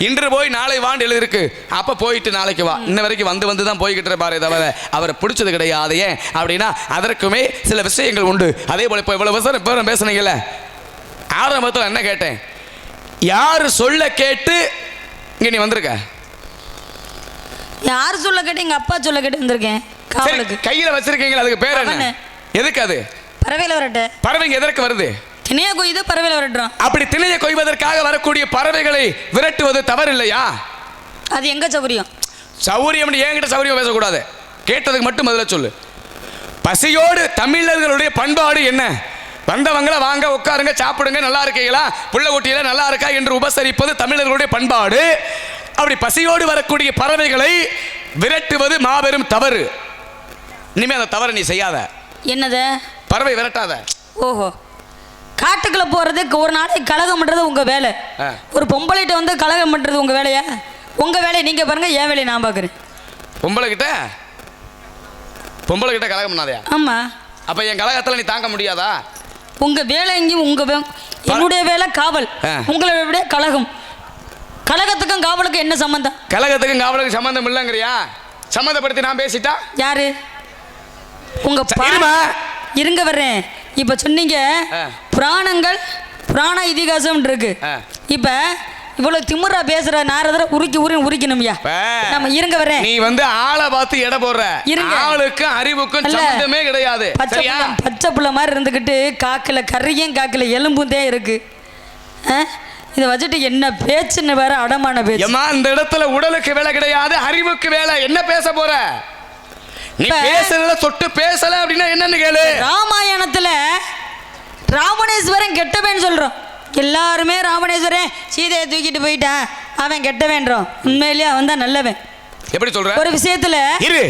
இன்று போய் நாளை வாண்டு எழுதிருக்கு. அப்ப போயிட்டு நாளைக்கு வா. இன்ன வரைக்கும் வந்து தான் போய்கிட்டு பாரு, தவிர அவரை பிடிச்சது கிடையாது. ஏன் அப்படின்னா அதற்குமே சில விஷயங்கள் உண்டு. அதே போல இப்போ இவ்வளவு விவசாயம் பேசுனீங்கல்ல, ஆரம்பத்தில் என்ன கேட்டேன்? யாரு சொல்ல கேட்டு இங்க நீ வந்திருக்க? யாரு சொல்ல கேட்டு? எங்க அப்பா சொல்ல கேட்டு வந்திருக்கேன். காவலுக்கு கையில வச்சிருக்கீங்களா? அதுக்கு பேர் என்ன? எதுக்கு அது? பறவையில வரட்டு. பறவைங்க எதற்கு வருது? திணைய கொய்து பறவையில வரட்டுறோம். அப்படி திணைய கொய்வதற்காக வரக்கூடிய பறவைகளை விரட்டுவது தவறு இல்லையா? அது எங்க சௌரியம்? சௌரியம் என்கிட்ட சௌரியம் பேசக்கூடாது. கேட்டதுக்கு மட்டும் பதில சொல்லு. பசியோடு தமிழர்களுடைய பண்பாடு என்ன? வந்தவங்களை வாங்க உட்காருங்க சாப்பிடுங்க நல்லா இருக்கீங்களா புள்ள குட்டியில நல்லா இருக்கா என்று உபசரிப்பது தமிழர்களுடைய பண்பாடு. அப்படி பசியோடு வரக்கூடிய பறவைகளை விரட்டுவது மாபெரும் தவறு. இனிமே அந்த தவறு நீ செய்யாத. என்னது? பறவை விரட்டாத. ஓஹோ, காட்டுக்குள்ள போறதுக்கு ஒரு நாளைக்கு கலகம் பண்றது உங்க வேலை. ஒரு பொம்பளைகிட்ட வந்து கலகம் பண்றது உங்க வேலையா? உங்க வேலையை நீங்க பாருங்க, என் வேலையை நான் பாக்குறேன். பொம்பளை கிட்ட கலகம் பண்ணாதயா? ஆமா. அப்ப என் கலகத்துல நீ தாங்க முடியாதா? உங்க வேலை எங்கேயும் என்னுடைய வேலை காவல், உங்களை விட கலகம். கலகத்துக்கும் காவலுக்கும் என்ன சம்பந்தம்? கலகத்துக்கும் காவலுக்கும் சம்பந்தம் இல்லைங்கிறியா? சம்மந்தப்படுத்தி நான் பேசிட்டா யாரு உங்க இருமா. இருங்க வர்றேன். இப்ப சொன்னீங்க புராணங்கள் புராண இதிகாசம் இருக்கு. இப்ப இவ்வளவு திமுறா பேசுற நாரதரை உரிக்கணும்யா. நம்ம இருங்க வர்றேன். நீ வந்து ஆளை பார்த்து எடை போடுற. ஆளுக்கும் அறிவுக்கும் சம்பந்தமே கிடையாது. பச்சை புள்ள மாதிரி இருந்துகிட்டு காக்கல கறியும் காக்கல எலும்பும் தான் இருக்கு. இதை வச்சுட்டு என்ன பேச்சுன்னு வேற அடமான பேச்சு. இந்த இடத்துல உடலுக்கு வேலை கிடையாது, அறிவுக்கு வேலை. என்ன பேச போற? நீ பேசல தொட்டு பேசல அப்படின்னா என்னன்னு கேளு. ராமாயணத்துல ராவணேஸ்வரன் கெட்டவன் சொல்றோம். எல்லாருமே ராவணேஸ்வரன் சீதையை தூக்கிட்டு போயிட்டான், அவன் கெட்டவன்றோம். உண்மையிலேயே அவன் தான் நல்லவன். எப்படி சொல்ற? ஒரு விஷயத்துல இரு.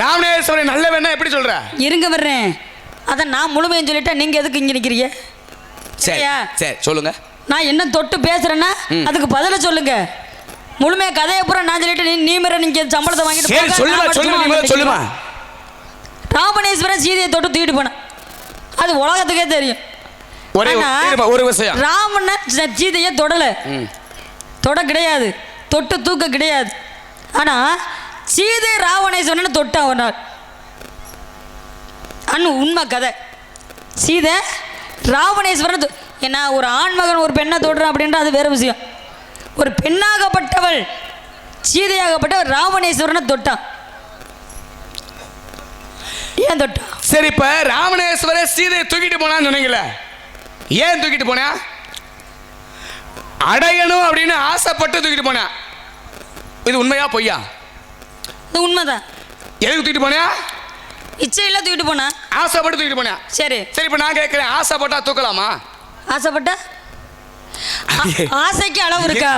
ராவணேஸ்வரன் நல்லவன் எப்படி சொல்ற? இருங்க வர்றேன். அத நான் முழுமையும் சொல்லிட்டேன், நீங்க எதுக்கு இங்க நிக்கிறீங்க? சரியா? சரி சொல்லுங்க. நான் என்ன தொட்டு பேசுறேன்னா அதுக்கு பதில சொல்லுங்க. முழுமையா கதையை பூரா நான் சொல்லிட்டு நீ மேல நீங்க சம்பளத்தை வாங்கிட்டு சொல்லுமா. ராவணேஸ்வரன் சீதையை தொட்டு தூக்கிட்டு போனான், அது உலகத்துக்கே தெரியும். ஒரு விஷயம், ராவணன் சீதையை தொடல, தொட கிடையாது, தொட்டு தூக்க கிடையாது. ஆனா சீதை ராவணேஸ்வரன் தொட்டா ஒரு நாள். உண்மை கதை. சீதை ராவணேஸ்வரன் ஏன்னா ஒரு ஆண்மகன் ஒரு பெண்ணை தொடுறான் அப்படின்ற அது வேற விஷயம். ஒரு பெண்ணாகப்பட்டவள் சீதையாகப்பட்டவள் ராவணேஸ்வரனை தொட்டான். ஏன் தொட்டான்? சரி, இப்ப ராவணேஸ்வரன் சீதையை தூக்கிட்டு போனான்னு சொன்னீங்களே, ஏன் தூக்கிட்டு போனா? அடையணும் அப்படின்னு ஆசைப்பட்டு தூக்கிட்டு போனா. இது உண்மையா பொய்யா? இது உண்மைதான். எதுக்கு தூக்கிட்டு போனா? இச்சையில தூக்கிட்டு போனா, ஆசைப்பட்டு தூக்கிட்டு போனா. சரி சரி, இப்ப நான் கேட்கிறேன், ஆசைப்பட்டா தூக்கலாமா? ஆசைப்பட்டா ஆசைக்கு அளவு இருக்கா?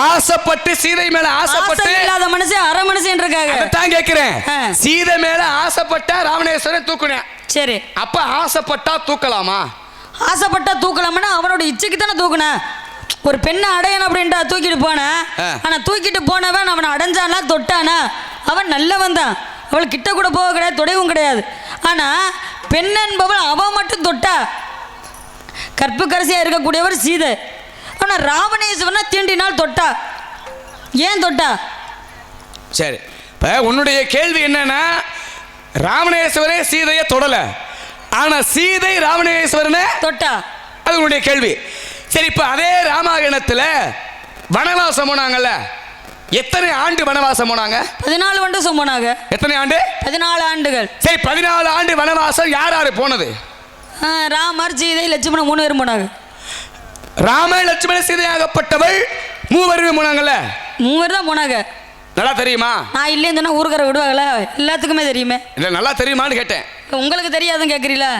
ஆசைப்பட்டு சீதை மேல ஆசைப்பட்டு இல்லாத மனுஷன் அரை மனுஷன் இருக்காங்க. அதான் கேட்கிறேன். சீதை மேல ஆசைப்பட்டா ராவணேஸ்வரன் தூக்குனேன். சரி, அப்ப ஆசைப்பட்டா தூக்கலாமா? ஆசைப்பட்டா தூக்கலாம்னா அவனோட இச்சைக்கு தானே தூக்குன. ஒரு பெண்ணை அடையணும் அப்படின்ட்டு தூக்கிட்டு போன. ஆனா தூக்கிட்டு போனவன் அவனை அடைஞ்சானா தொட்டானா அவன் நல்லவன் தான். அவள் கிட்ட கூட போக கிடையாது, தொடைவும் கிடையாது. ஆனா பெண் என்பவள் அவன் மட்டும் தொட்டா. கற்பு கரசியா இருக்கக்கூடியவர் சீதை. ஆனா ராவணேஸ்வரனை தீண்டினால் தொட்டா. ஏன் தொட்டா? சரி, இப்ப உன்னுடைய கேள்வி என்னன்னா, ராவணேஸ்வரே சீதையை தொடல, ஆனா சீதை ராவணேஸ்வரனை தொட்டா. அது உன்னுடைய கேள்வி. சரி, இப்ப அதே ராமாயணத்துல வனவாசம் போனாங்கல்ல, எத்தனை ஆண்டு வனவாசம் போனாங்க? 14 வருஷம் போனாங்க. எத்தனை ஆண்டு? 14 ஆண்டுகள். சரி, 14 ஆண்டு வனவாசம் யார் யாரு போனது? ராமர், சீதை, லட்சுமணன் 3 பேரும் போனாங்க. ராம லட்சுமண சீதையாகப்பட்டவள் 3 பேரும் போனாங்கல்ல? 3 பேர் தான் போனாங்க. நல்லா தெரியுமா? நான் இல்லைன்னு சொன்னா ஊருக்கார விடுவாங்களா? எல்லாத்துக்குமே தெரியுமே. இல்ல நல்லா தெரியுமான்னு கேட்டேன். உங்களுக்கு தெரியாதுன்னு கேட்குறீங்களா?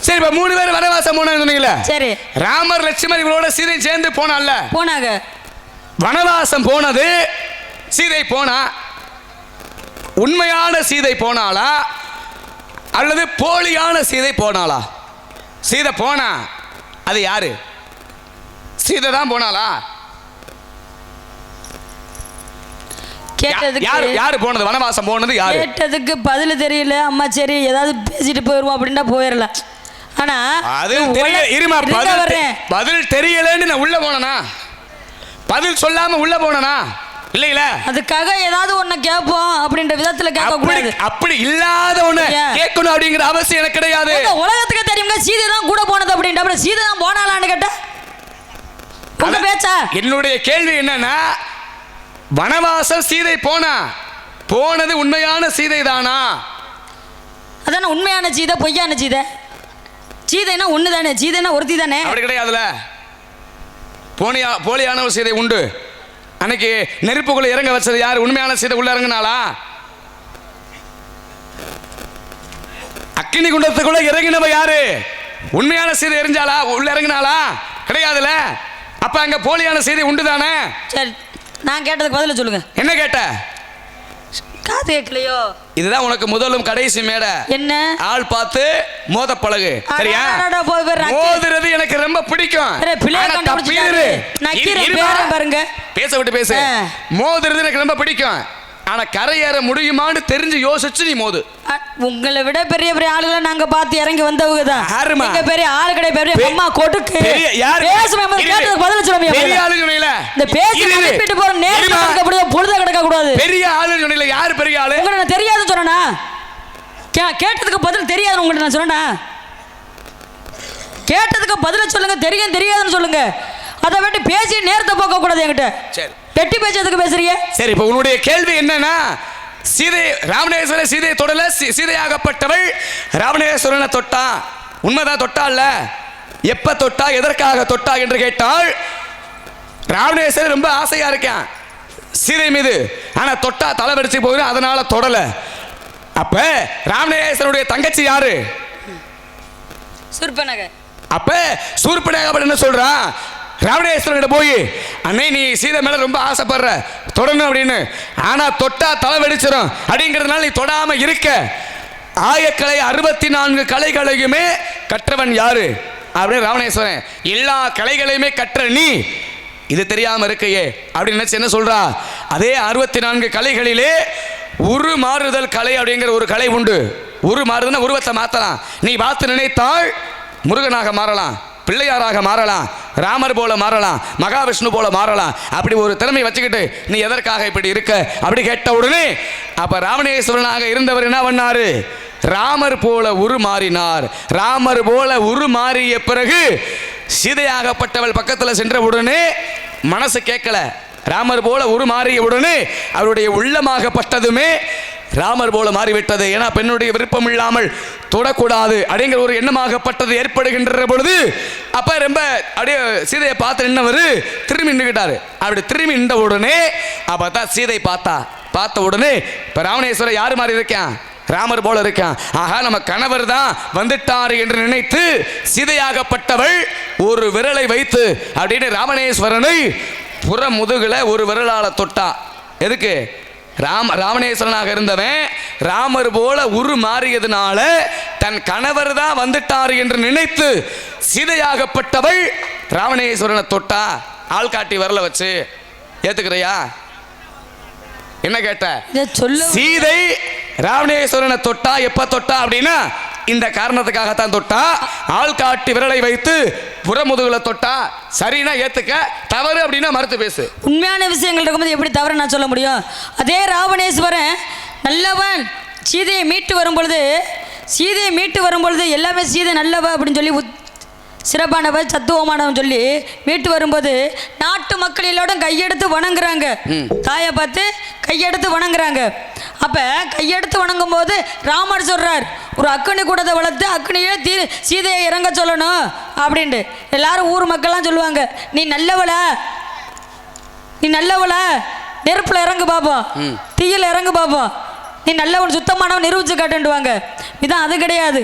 சரி, இப்ப 3 பேர் வனவாசம் போனாங்க சொன்னீங்களா? சரி, ராமர் லட்சுமணன் இவளோட சீதை சேர்ந்து போனால போனாங்க. வனவாசம் போனது சீதை போனா, உண்மையான சீதை போனாளா அல்லது போலியான சீதை போனாளா? சீதை போனா அது யாரு? சீதை தான் போனாளா? கேட்டதுக்கு யாரு போனது? வனவாசம் போனது யாரு? கேட்டதுக்கு பதில் தெரியல. அம்மா சரி ஏதாவது பேசிட்டு போயிருவோம் அப்படின்னா போயிடலாம். ஆனா அது இருமா, பதில் தெரியலன்னு நான் உள்ள போனனா? பதில் சொல்லாம உள்ள போனனா? இல்லையில, அதுக்காக ஏதாவது ஒண்ணு கேட்போம் அப்படின்ற விதத்துல கேட்க கூடாது. அப்படி இல்லாத ஒண்ணு கேட்கணும் அப்படிங்கிற அவசியம் எனக்கு கிடையாது. உலகத்துக்கு தெரியுங்க சீதை தான் கூட போனது அப்படின்ற. அப்புறம் சீதை தான் போனாலான்னு கேட்டா உங்க பேச்சா? என்னுடைய கேள்வி என்னன்னா, வனவாசம் சீதை போனது உண்மையான சீதை தானா? அதான உண்மையான சீதை பொய்யான சீதை? சீதைனா ஒண்ணு தானே, சீதைனா ஒருத்தி தானே. அப்படி கிடையாதுல, போலியான ஒரு சீதை உண்டு. அன்னைக்கு நெருப்புக்குள்ள இறங்க வச்சது யாரு? உண்மையான சீதை உள்ள இறங்கினாளா? அக்கினி குண்டத்துக்குள்ள இறங்கினவ யாரு? உண்மையான சீதை எரிஞ்சாளா? உள்ள இறங்கினாளா? கிடையாதுல. அப்ப அங்க போலியான சீதை உண்டு தானே? சரி, நான் கேட்டதுக்கு பதில சொல்லுங்க. என்ன கேட்ட? காது கேட்கலையோ? இதுதான் உனக்கு முதலும் கடைசி மேடை. என்ன? ஆள் பார்த்து மோத பழகு, சரியா? மோதுறது எனக்கு ரொம்ப பிடிக்கும். பாருங்க, பேச விட்டு பேசு. மோதுறது எனக்கு ரொம்ப பிடிக்கும். ஆனா கரையேற முடியுமான்னு தெரிஞ்சு யோசிச்சு நீ மோது. உங்களை விட பெரிய பெரிய ஆளுகளை நாங்க பார்த்து இறங்கி வந்தவங்க தான். யாரும்மா? நீங்க பெரிய ஆளு கிடையாது, பெரிய அம்மா கொடுக்கு. யாரு? பேசுமே கேட்டதுக்கு பதில் சொல்லுங்க. பெரிய ஆளுன்னு சொன்னீல. இந்த பேசி அனுப்பிட்டு போற நேரத்துல இருக்க அப்படியே பொழுத கிடக்க கூடாது. பெரிய ஆளுன்னு சொன்னீல, யாரு பெரிய ஆளு? உங்களுக்கு நான் தெரியாதுன்னு சொன்னேனா? கேட்டதுக்கு பதில் தெரியாது உங்களுக்கு நான் சொன்னேனா? கேட்டதுக்கு பதில சொல்லுங்க, தெரியும் தெரியாதுன்னு சொல்லுங்க. அதை விட்டு பேசி நேரத்தை போக்க கூடாது என்கிட்ட. சரி, வெட்டி பேசுறதுக்கு பேசுறீங்க. சரி, இப்போ உன்னுடைய கேள்வி என்னன்னா, சீதை ராவணேஸ்வரன் சீதையை தொடல, சீதையாகப்பட்டவள் ராவணேஸ்வரனை தொட்டா. உண்மைதான், தொட்டா இல்ல? எப்ப தொட்டா, எதற்காக தொட்டா என்று கேட்டால், ராவணேஸ்வரன் ரொம்ப ஆசையா இருக்கான் சீதை மீது. ஆனா தொட்டா தலை வெடிச்சு போகுது, அதனால தொடல. அப்ப ராவணேஸ்வரனுடைய தங்கச்சி யாரு? சுர்பனக. அப்ப சூர்பனக என்ன சொல்றான்? ராவணேஸ்வரன் போய், அண்ணே நீ சீதை மேல ரொம்ப ஆசைப்படுற, தொடணும் அப்படின்னு. ஆனா தொட்டா தலை வெடிச்சிடும் அப்படிங்கிறதுனால நீ தொடாம இருக்க. ஆயக்கலை 64 கலைகளையுமே கற்றவன் யாரு அப்படின்னு ராவணேஸ்வரன். எல்லா கலைகளையுமே கற்ற நீ இது தெரியாம இருக்கையே அப்படின்னு நினைச்சு என்ன சொல்றா? அதே 64 கலைகளிலே உரு மாறுதல் கலை அப்படிங்கிற ஒரு கலை உண்டு. உரு மாறுதல்னா உருவத்தை மாத்தலாம். நீ பார்த்து நினைத்தால் முருகனாக மாறலாம், பிள்ளையாராக மாறலாம், ராமர் போல மாறலாம், மகாவிஷ்ணு போல மாறலாம். அப்படி ஒரு திறமை வச்சுக்கிட்டு நீ எதற்காக இப்படி இருக்க அப்படி கேட்ட உடனே அப்ப ராவணேஸ்வரனாக இருந்தவர் என்ன பண்ணாரு? ராமர் போல உருமாறினார். ராமர் போல உருமாறிய பிறகு சீதையாகப்பட்டவள் பக்கத்தில் சென்ற உடனே மனசு கேட்கல. ராமர் போல உருமாறிய உடனே அவருடைய உள்ளமாகப்பட்டதுமே ராமர் போல மாறிவிட்டது. ஏன்னா பெண்ணுடைய விருப்பம் இல்லாமல் தொடக்கூடாது அப்படிங்கிற ஒரு எண்ணமாகப்பட்டது ஏற்படுகின்ற பொழுது அப்ப ரொம்ப அப்படியே சீதையை பார்த்து நின்னவர் திரும்பி நின்றுக்கிட்டாரு. அப்படி திரும்பி நின்ற உடனே அப்பதான் சீதை பார்த்த உடனே இப்ப ராவணேஸ்வரர் யாரு மாதிரி இருக்கான்? ராமர் போல இருக்கான். ஆகா, நம்ம கணவர் தான் வந்துட்டார் என்று நினைத்து சீதையாகப்பட்டவள் ஒரு விரலை வைத்து அப்படின்னு ராவணேஸ்வரனை புற முதுகுல ஒரு விரலால தொட்டா. எதுக்கு? ராவணேஸ்வரனாக இருந்தவன் ராமர் போல உரு மாறியதுனால தன் கணவர் தான் வந்துட்டார் என்று நினைத்து சீதையாகப்பட்டவள் ராவணேஸ்வரனை தொட்டா. ஆள்காட்டி விரல வச்சு. ஏத்துக்கிறையா? என்ன கேட்ட? சீதை ராவணேஸ்வரனை தொட்டா. எப்ப தொட்டா அப்படின்னா இந்த காரணத்துக்காகத்தான் தொட்டா. ஆள் காட்டி விரலை வைத்து புறமுதுகுல தொட்டா. சரினா ஏத்துக்க, தவறு அப்படின்னா மறுத்து பேசு. உண்மையான விஷயங்கள் இருக்கும்போது எப்படி தவறு நான் சொல்ல முடியும்? அதே ராவணேஸ்வரன் நல்லவன். சீதையை மீட்டு வரும்பொழுது எல்லாமே சீதை நல்லவ அப்படின்னு சொல்லி சிறப்பானவன் சத்துவமானவன் சொல்லி மீட்டு வரும்போது நாட்டு மக்கள் எல்லோரும் கையெடுத்து வணங்குறாங்க. தாயை பார்த்து கையெடுத்து வணங்குறாங்க. அப்ப கையெடுத்து வணங்கும் போது ராமர் சொல்றார், ஒரு அக்னி கூடத்தை வளர்த்து அக்னியே சீதையை இறங்க சொல்லணும் அப்படின்ட்டு. எல்லாரும் ஊர் மக்கள்லாம் சொல்லுவாங்க, நீ நல்லவள நெருப்புல இறங்கு பாப்போம், தீயில இறங்கு பாப்போம், நீ நல்லவன் சுத்தமானவன் நிரூபிச்சு காட்டுவாங்க. இதான் அது கிடையாது.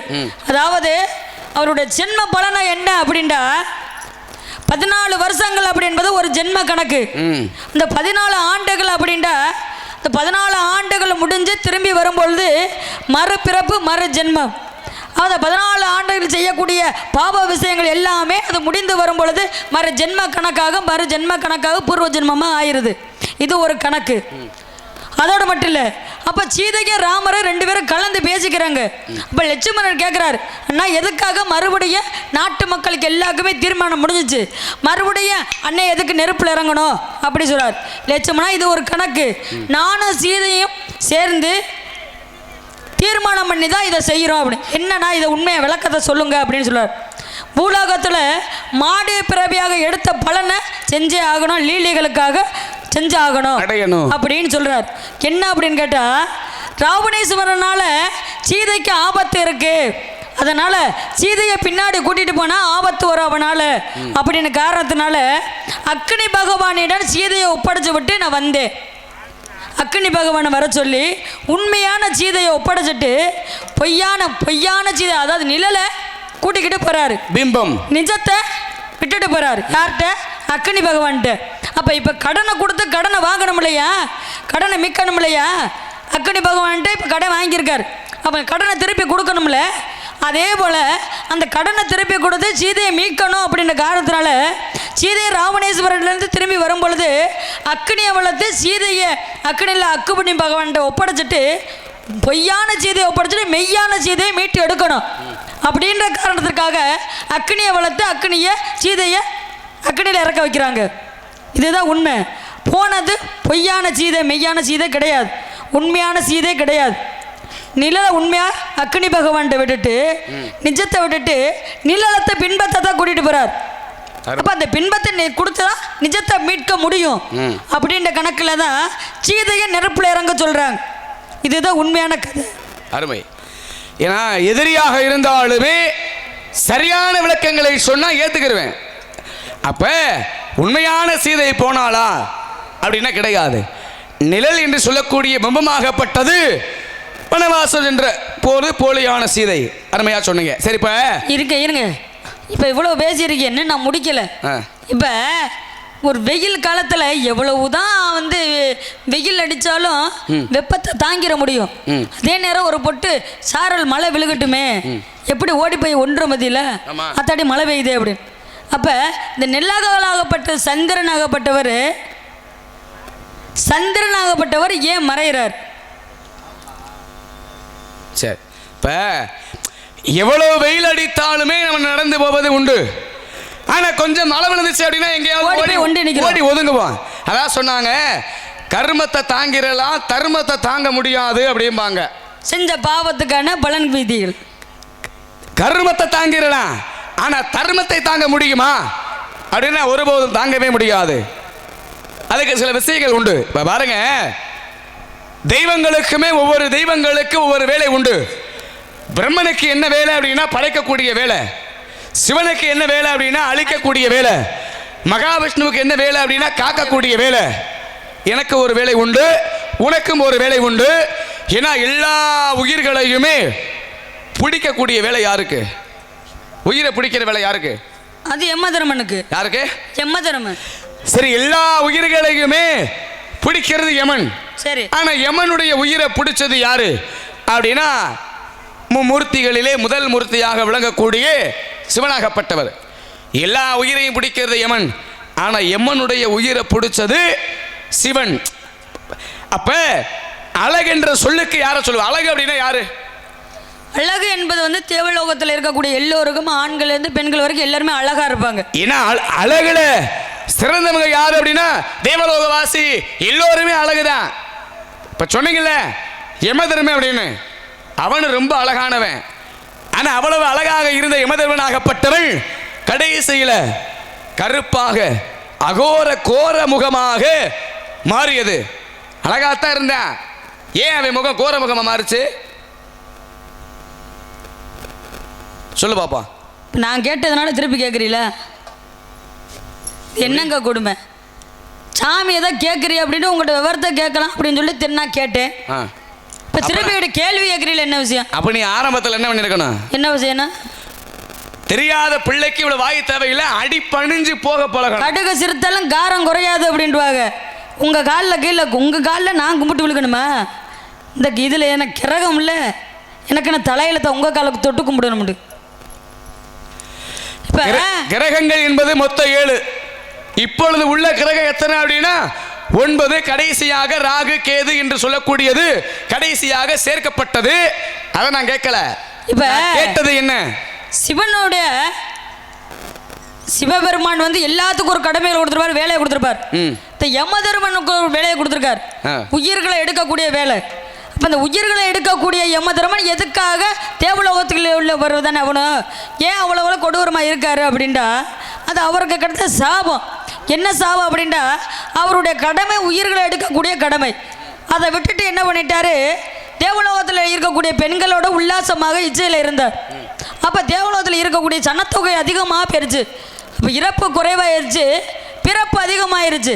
அதாவது அவருடைய ஜென்ம பலனை என்ன அப்படின்டா 14 வருஷங்கள் அப்படி என்பது ஒரு ஜென்ம கணக்கு. இந்த 14 ஆண்டுகள் அப்படின்டா இந்த 14 ஆண்டுகள் முடிஞ்சு திரும்பி வரும்பொழுது மறுபிறப்பு மறு ஜென்மம். அந்த 14 ஆண்டுகள் செய்யக்கூடிய பாப விஷயங்கள் எல்லாமே அது முடிந்து வரும் பொழுது மறு ஜென்ம கணக்காக பூர்வ ஜென்மமாக ஆயிடுது. இது ஒரு கணக்கு. அதோடு மட்டும் இல்லை, அப்போ சீதைக்கு ராமரை 2 பேரும் கலந்து பேசிக்கிறாங்க. அப்போ லட்சுமணன் கேட்குறாரு, அண்ணா எதுக்காக மறுபடியும் நாட்டு மக்களுக்கு எல்லாருக்குமே தீர்மானம் முடிஞ்சிச்சு, மறுபடியும் அண்ணே எதுக்கு நெருப்பில் இறங்கணும் அப்படி சொல்கிறார். லட்சுமணா இது ஒரு கணக்கு, நானும் சீதையும் சேர்ந்து தீர்மானம் பண்ணி தான் இதை செய்கிறோம் அப்படின்னு. என்னன்னா இதை உண்மையை விளக்கத்தை சொல்லுங்க அப்படின்னு சொல்கிறார். பூலோகத்தில் மாடு பிறவியாக எடுத்த பலனை செஞ்சே ஆகணும், லீலைகளுக்காக செஞ்சாகணும் அப்படின்னு சொல்றார். என்ன அப்படின்னு கேட்டா, ராவணேஸ்வரனால சீதைக்கு ஆபத்து இருக்கு, அதனால சீதையை பின்னாடி கூட்டிட்டு போனா ஆபத்து வரும் அவனால அப்படின்னு காரணத்தினால அக்னி பகவானிடம் சீதையை ஒப்படைச்சு விட்டு நான் வந்தேன். அக்னி பகவானை வர சொல்லி உண்மையான சீதையை ஒப்படைச்சிட்டு பொய்யான சீதை, அதாவது நிழலை கூட்டிக்கிட்டு போறாரு, பிம்பம் நிஜத்தை விட்டுட்டு போறாரு. யார்கிட்ட? அக்னி பகவான்கிட்ட. அப்போ இப்போ கடனை கொடுத்து கடனை வாங்கணும் இல்லையா, கடனை மீட்கணும் இல்லையா, அக்னி பகவான்கிட்ட இப்போ கடன் வாங்கியிருக்காரு. அப்போ கடனை திருப்பி கொடுக்கணும்ல. அதே போல் அந்த கடனை திருப்பி கொடுத்து சீதையை மீட்கணும் அப்படின்ற காரணத்தினால சீதையை ராவணேஸ்வரன்லேருந்து திரும்பி வரும் பொழுது அக்னியை வளர்த்து சீதையை அக்னியில் அக்குபணி பகவான்கிட்ட ஒப்படைச்சிட்டு பொய்யான சீதையை ஒப்படைச்சிட்டு மெய்யான சீதையை மீட்டு எடுக்கணும் அப்படின்ற காரணத்திற்காக அக்னியை வளர்த்து அக்னியை சீதையை அக்னியில் இறக்க வைக்கிறாங்க. இதுதான் உண்மை. போனது பொய்யான சீதை மெய்யான சீதை கிடையாது, உண்மையான சீதை கிடையாது. நிழலை உண்மையாக அக்னி பகவான்கிட்ட விட்டுட்டு நிஜத்தை விட்டுட்டு நிழலத்தை பின்பத்தை தான் கூட்டிகிட்டு போகிறார். அப்போ அந்த பின்பத்தை கொடுத்தா நிஜத்தை மீட்க முடியும் அப்படின்ற கணக்கில் தான் சீதையை நெருப்பில் இறங்க சொல்கிறாங்க. இதுதான் உண்மையான கதை. அருமை. ஏன்னா எதிரியாக இருந்தாலுமே சரியான விளக்கங்களை சொன்னால் ஏற்றுக்கிருவேன். அப்போ உண்மையான சீதை போனாளா அப்படின்னா கிடையாது. நிழல் என்று சொல்லக்கூடிய பிம்பமாகப்பட்டது வனவாசம் என்ற போலியான சீதை. அருமையாக சொன்னீங்க. சரி, இப்போ இருங்க இப்போ இவ்வளோ பேசியிருக்கேன்னு நான் முடிக்கலை. இப்போ ஒரு வெயில் காலத்தில் எவ்வளவுதான் வெயில் அடித்தாலும் வெப்பத்தை தாங்கிட முடியும். அதே நேரம் ஒரு பொட்டு சாரல் மழை விழுகட்டுமே, எப்படி ஓடி போய் ஒன்ற மதியில் அத்தாடி மழை பெய்யுதே அப்படின்னு. அப்போ இந்த நெல்லாகப்பட்ட சந்திரனாகப்பட்டவர் ஏன் மறைகிறார்? சரி, இப்போ எவ்வளவு வெயில் அடித்தாலுமே நம்ம நடந்து போவது உண்டு. ஆனால் கொஞ்சம் மழை விழுந்துச்சு அப்படின்னா எங்கேயாவது ஓடி ஒதுங்குவோம். அதான் சொன்னாங்க, கர்மத்தை தாங்கிறலாம் தர்மத்தை தாங்க முடியாது அப்படிம்பாங்க. செஞ்ச பாவத்துக்கான பலன் விதிகள். கர்மத்தை தாங்கிறலாம் ஆனால் தர்மத்தை தாங்க முடியுமா அப்படின்னா ஒருபோதும் தாங்கவே முடியாது. அதுக்கு சில விஷயங்கள் உண்டு. இப்போ பாருங்க, தெய்வங்களுக்குமே ஒவ்வொரு தெய்வங்களுக்கு ஒவ்வொரு வேலை உண்டு. பிரம்மனுக்கு என்ன வேலை அப்படின்னா படைக்கக்கூடிய வேலை, சிவனுக்கு என்ன வேலை அப்படின்னா அழிக்கக்கூடிய வேலை, மகாவிஷ்ணுவுக்கு என்ன வேலை அப்படின்னா காக்கக்கூடிய வேலை. எனக்கு ஒரு வேலை உண்டு, உனக்கும் ஒரு வேலை உண்டு. ஏன்னா எல்லா உயிர்களையுமே பிடிக்கக்கூடிய வேலை யாருக்கு? உயிரை பிடிக்கிற வேலை யாருக்கு? அது யமதர்மனுக்கு. யாருக்கு? யமதர்மன். சரி, எல்லா உயிர்களையுமே பிடிக்கிறது யமன். சரி, ஆனா யமனுடைய உயிரை பிடிச்சது யாரு அப்படின்னா மும்மூர்த்திகளிலே முதல் மூர்த்தியாக விளங்கக்கூடிய சிவனாகப்பட்டவர். எல்லா உயிரையும் பிடிக்கிறது யமன், ஆனா யமனுடைய உயிரை பிடிச்சது சிவன். அப்ப அழகு என்ற சொல்லுக்கு யாரை சொல்லுவா? அழகு அப்படின்னா யாரு? அழகு என்பது தேவலோகத்தில் இருக்கக்கூடிய எல்லோருக்கும் ஆண்கள் இருந்து பெண்கள் வரைக்கும் எல்லாருமே அழகா இருப்பாங்க. ஏன்னா அழகுல சிறந்தவங்க யாரு அப்படின்னா தேவலோகவாசி எல்லோருமே அழகுதான். இப்ப சொன்னீங்கல்ல யமதர்மன் அப்படின்னு, அவனு ரொம்ப அழகானவன். ஆனா அவ்வளவு அழகாக இருந்த யமதர்மனாகப்பட்டவன் கடைசியில கருப்பாக அகோர கோர முகமாக மாறியது. அழகாத்தான் இருந்தான், ஏன் அவன் முகம் கோர முகமா மாறுச்சு? சொல்லு பாப்பா. நான் கேட்டதுனால திருப்பி கேட்குறீங்களா? என்னங்க கொடுமை? சாமி எதாவது கேட்குறீ அப்படின்னு உங்கள்கிட்ட விவரத்தை கேட்கலாம் அப்படின்னு சொல்லி திருநா கேட்டேன். இப்போ திருப்பி கேள்வி கேட்குறீங்களா? என்ன விஷயம்? அப்போ நீ ஆரம்பத்தில் என்ன பண்ணிருக்கணும்? என்ன விஷயம்னா, தெரியாத பிள்ளைக்கு இவ்வளவு வாய் தேவையில்லை, அடி பணிஞ்சு போக பழகணும். கடுகு சிறுத்தாலும் காரம் குறையாது அப்படின்ட்டுவாங்க. உங்கள் காலில் கீழே உங்கள் காலில் நான் கும்பிட்டு விழுக்கணுமா? இந்த இதில் எனக்கு கிரகம் இல்லை, எனக்கு என்ன தலையில் உங்கள் காலுக்கு தொட்டு கும்பிடணும். இப்போ கிரகங்கள் என்பது மொத்தம் 7. இப்பொழுது உள்ள கிரகம் எத்தனை அப்படின்னா 9. கடைசியாக ராகு கேது என்று சொல்லக்கூடியது கடைசியாக சேர்க்கப்பட்டது. அதை நான் கேட்கல. இப்ப கேட்டது என்ன? சிவனுடைய சிவபெருமான் எல்லாத்துக்கும் ஒரு கடமையை கொடுத்துருப்பார், வேலையை கொடுத்துருப்பார். யமதர்மனுக்கு ஒரு வேலையை கொடுத்துருக்கார், உயிர்களை எடுக்கக்கூடிய வேலை. அப்போ அந்த உயிர்களை எடுக்கக்கூடிய யமதர்மன் எதுக்காக தேவலோகத்தில் உள்ள வருவதானே? அவனு ஏன் அவ்வளோ கொடூரமாக இருக்காரு அப்படின்டா அது அவருக்கு கிடைத்த சாபம். என்ன சாபம் அப்படின்டா அவருடைய கடமை உயிர்களை எடுக்கக்கூடிய கடமை. அதை விட்டுட்டு என்ன பண்ணிட்டாரு, தேவலோகத்தில் இருக்கக்கூடிய பெண்களோட உல்லாசமாக இச்சையில் இருந்தார். அப்போ தேவலோகத்தில் இருக்கக்கூடிய சனத்தொகை அதிகமாக போயிருச்சு. அப்போ இறப்பு குறைவாயிருச்சு, பிறப்பு அதிகமாயிருச்சு.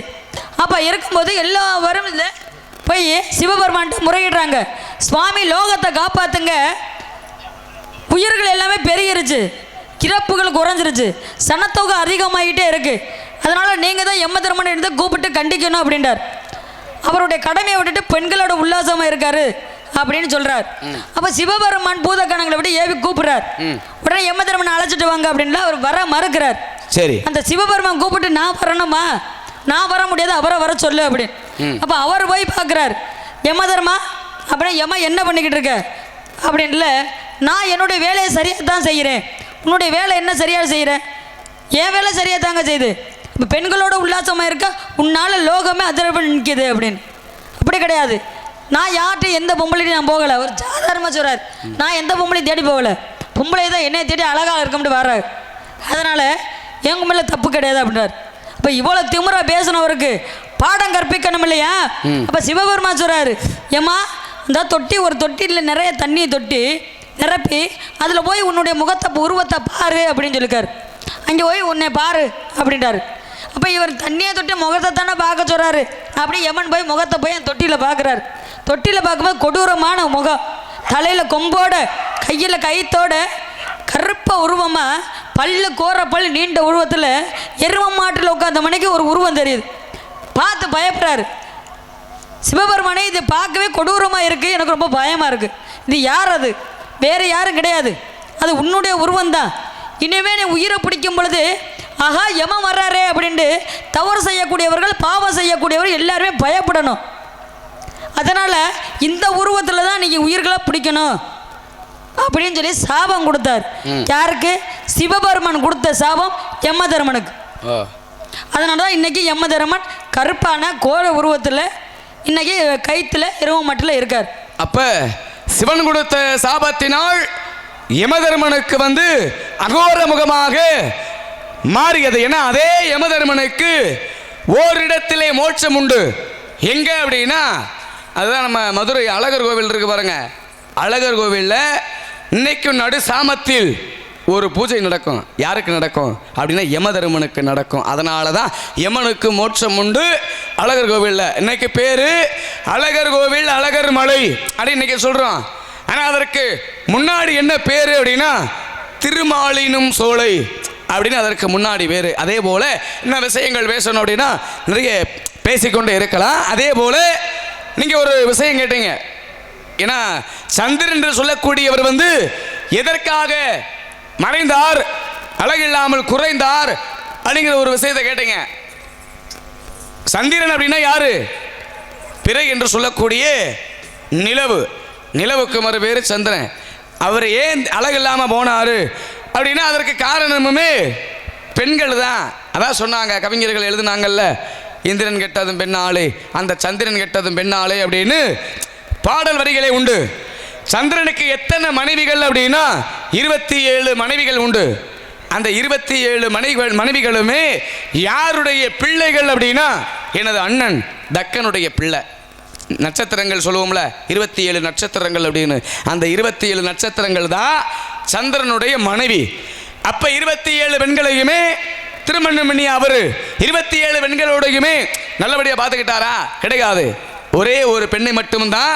அப்போ இருக்கும்போது எல்லாரும் போய் சிவபெருமான்ட்டு முறையிடுறாங்க, சுவாமி லோகத்தை காப்பாற்றுங்க, உயிர்கள் எல்லாமே பெருகிருச்சு, இறப்புகள் குறைஞ்சிருச்சு, சனத்தொகை அதிகமாகிட்டே இருக்கு, அதனால் நீங்கள் தான் யமதர்மன் இருந்து கூப்பிட்டு கண்டிக்கணும் அப்படின்றார். அவருடைய கடமையை விட்டுட்டு பெண்களோட உல்லாசமாக இருக்காரு அப்படின்னு சொல்கிறார். அப்போ சிவபெருமான் பூதகணங்களை விட்டு ஏவி கூப்பிட்றார். உடனே யமதர்மனை அழைச்சிட்டு வாங்க அப்படின்னா அவர் வர மறுக்கிறார். சரி, அந்த சிவபெருமான் கூப்பிட்டு நான் வரணுமா, நான் வர முடியாது, அவரை வர சொல்லு அப்படின்னு. அப்போ அவர் போய் பார்க்குறார், யமதர்மா அப்படின்னா ஏம்மா என்ன பண்ணிக்கிட்டு இருக்க அப்படின்ல, நான் என்னுடைய வேலையை சரியாக தான் செய்கிறேன், உன்னுடைய வேலை என்ன சரியாக செய்கிறேன், என் வேலை சரியாக தாங்க செய்யுது. இப்போ பெண்களோட உல்லாசமாக இருக்க உன்னால் லோகமே அதிரப்ப நிற்கிது அப்படின்னு. அப்படி கிடையாது. நான் யார்கிட்டையும் எந்த பொம்பளையும் நான் போகலை. ஒரு சாதாரணமாக சொல்கிறார், நான் எந்த பொம்பளையும் தேடி போகலை, பொம்பளை தான் என்னை தேடி அழகாக இருக்கமுட்டு வர்றாரு, அதனால் எங்கள் மேலே தப்பு கிடையாது அப்படின்றார். அப்போ இவ்வளோ திமுறாக பேசினவருக்கு பாடம் கற்பிக்கணும் இல்லையா? அப்போ சிவபெருமான் சொல்கிறாரு, ஏம்மா இந்த தொட்டி, ஒரு தொட்டியில் நிறைய தண்ணியை தொட்டி நிரப்பி அதில் போய் உன்னுடைய முகத்தை உருவத்தை பாரு அப்படின்னு சொல்லிக்காரு. அங்கே போய் உன்னை பாரு அப்படின்ட்டாரு. அப்போ இவர் தண்ணியை தொட்டி முகத்தை தானே பார்க்க சொல்கிறாரு. அப்படி யமன் போய் முகத்தை போய் அந்த தொட்டியில் பார்க்குறாரு. தொட்டியில் பார்க்கும்போது கொடூரமான முகம், தலையில் கொம்போட, கையில் கைத்தோட, கருப்ப உருவமாக, பல்லு கோர பல்லு நீண்ட உருவத்தில் எரும மாட்டில் உட்காந்த மணிக்கு ஒரு உருவம் தெரியுது. பார்த்து பயப்படுறாரு. சிவபெருமானே இது பார்க்கவே கொடூரமாக இருக்குது, எனக்கு ரொம்ப பயமாக இருக்குது, இது யார், அது வேறு யாரும் கிடையாது, அது உன்னுடைய உருவந்தான், இனிமேல் நீ உயிரை பிடிக்கும் பொழுது ஆஹா யமன் வர்றாரே அப்படின்ட்டு தவறு செய்யக்கூடியவர்கள், பாவம் செய்யக்கூடியவர்கள் எல்லாருமே பயப்படணும். அதனால் இந்த உருவத்தில் தான் நீங்கள் உயிர்களை பிடிக்கணும் அப்படின்னு சொல்லி சாபம் கொடுத்தார். யாருக்கு? சிவபெருமான் கொடுத்த சாபம் யமதர்மனுக்கு. அதனால தான் இன்றைக்கி யமதர்மன் கருப்பான கோர உருவத்தில் இன்னைக்கு கைத்தில் எருவ மட்டில் இருக்கார். அப்போ சிவன் கொடுத்த சாபத்தினால் யமதர்மனுக்கு அகோர முகமாக மாறியது. ஏன்னா அதே யமதர்மனுக்கு ஓரிடத்திலே மோட்சம் உண்டு. எங்க அப்படின்னா அதுதான் நம்ம மதுரை அழகர் கோவில் இருக்கு பாருங்க. அழகர் கோவிலில் இன்னைக்கும் நடு சாமத்தில் ஒரு பூஜை நடக்கும். யாருக்கு நடக்கும் அப்படின்னா யமதர்மனுக்கு நடக்கும். அதனால தான் யமனுக்கு மோட்சம் உண்டு அழகர் கோவிலில். இன்னைக்கு பேர் அழகர் கோவில், அழகர் மலை அப்படின்னு இன்னைக்கு சொல்கிறோம். ஆனால் அதற்கு முன்னாடி என்ன பேர் அப்படின்னா திருமாலினும் சோலை அப்படின்னு அதற்கு முன்னாடி பேர். அதே போல் என்ன விஷயங்கள் பேசணும் அப்படின்னா நிறைய பேசிக்கொண்டே இருக்கலாம். அதே போல் நீங்கள் ஒரு விஷயம் கேட்டீங்க, ஏன்னா சந்திரன் என்று சொல்லக்கூடியவர் எதற்காக மறைந்தார், அழகில்லாமல் குறைந்தார் அப்படிங்கிற ஒரு விஷயத்தை கேட்டீங்க. சந்திரன் அப்படின்னா யாரு? பிறை என்று சொல்லக்கூடிய நிலவு. நிலவுக்கு மறு பேர் சந்திரன். அவர் ஏன் அழகில்லாமல் போனார் அப்படின்னா அதற்கு காரணமுமே பெண்கள் தான். அதான் சொன்னாங்க, கவிஞர்கள் எழுதுனாங்கல்ல, இந்திரன் கெட்டதும் பெண்ணாளே, அந்த சந்திரன் கெட்டதும் பெண்ணாளே அப்படின்னு பாடல் வரிகளே உண்டு. சந்திரனுக்கு எத்தனை மனைவிகள் அப்படின்னா 27 மனைவிகள் உண்டு. அந்த 27 மனைவிகளுமே யாருடைய பிள்ளைகள் அப்படின்னா எனது அண்ணன் தக்கனுடைய பிள்ளை. நட்சத்திரங்கள் சொல்லுவோம்ல 27 நட்சத்திரங்கள் அப்படின்னு, அந்த 27 நட்சத்திரங்கள் தான் சந்திரனுடைய மனைவி. அப்ப 27 பெண்களையுமே திருமணம் பண்ணி அவரு 27 பெண்களோடையுமே நல்லபடியா பார்த்துக்கிட்டாரா? கிடையாது. ஒரே ஒரு பெண்ணை மட்டும்தான்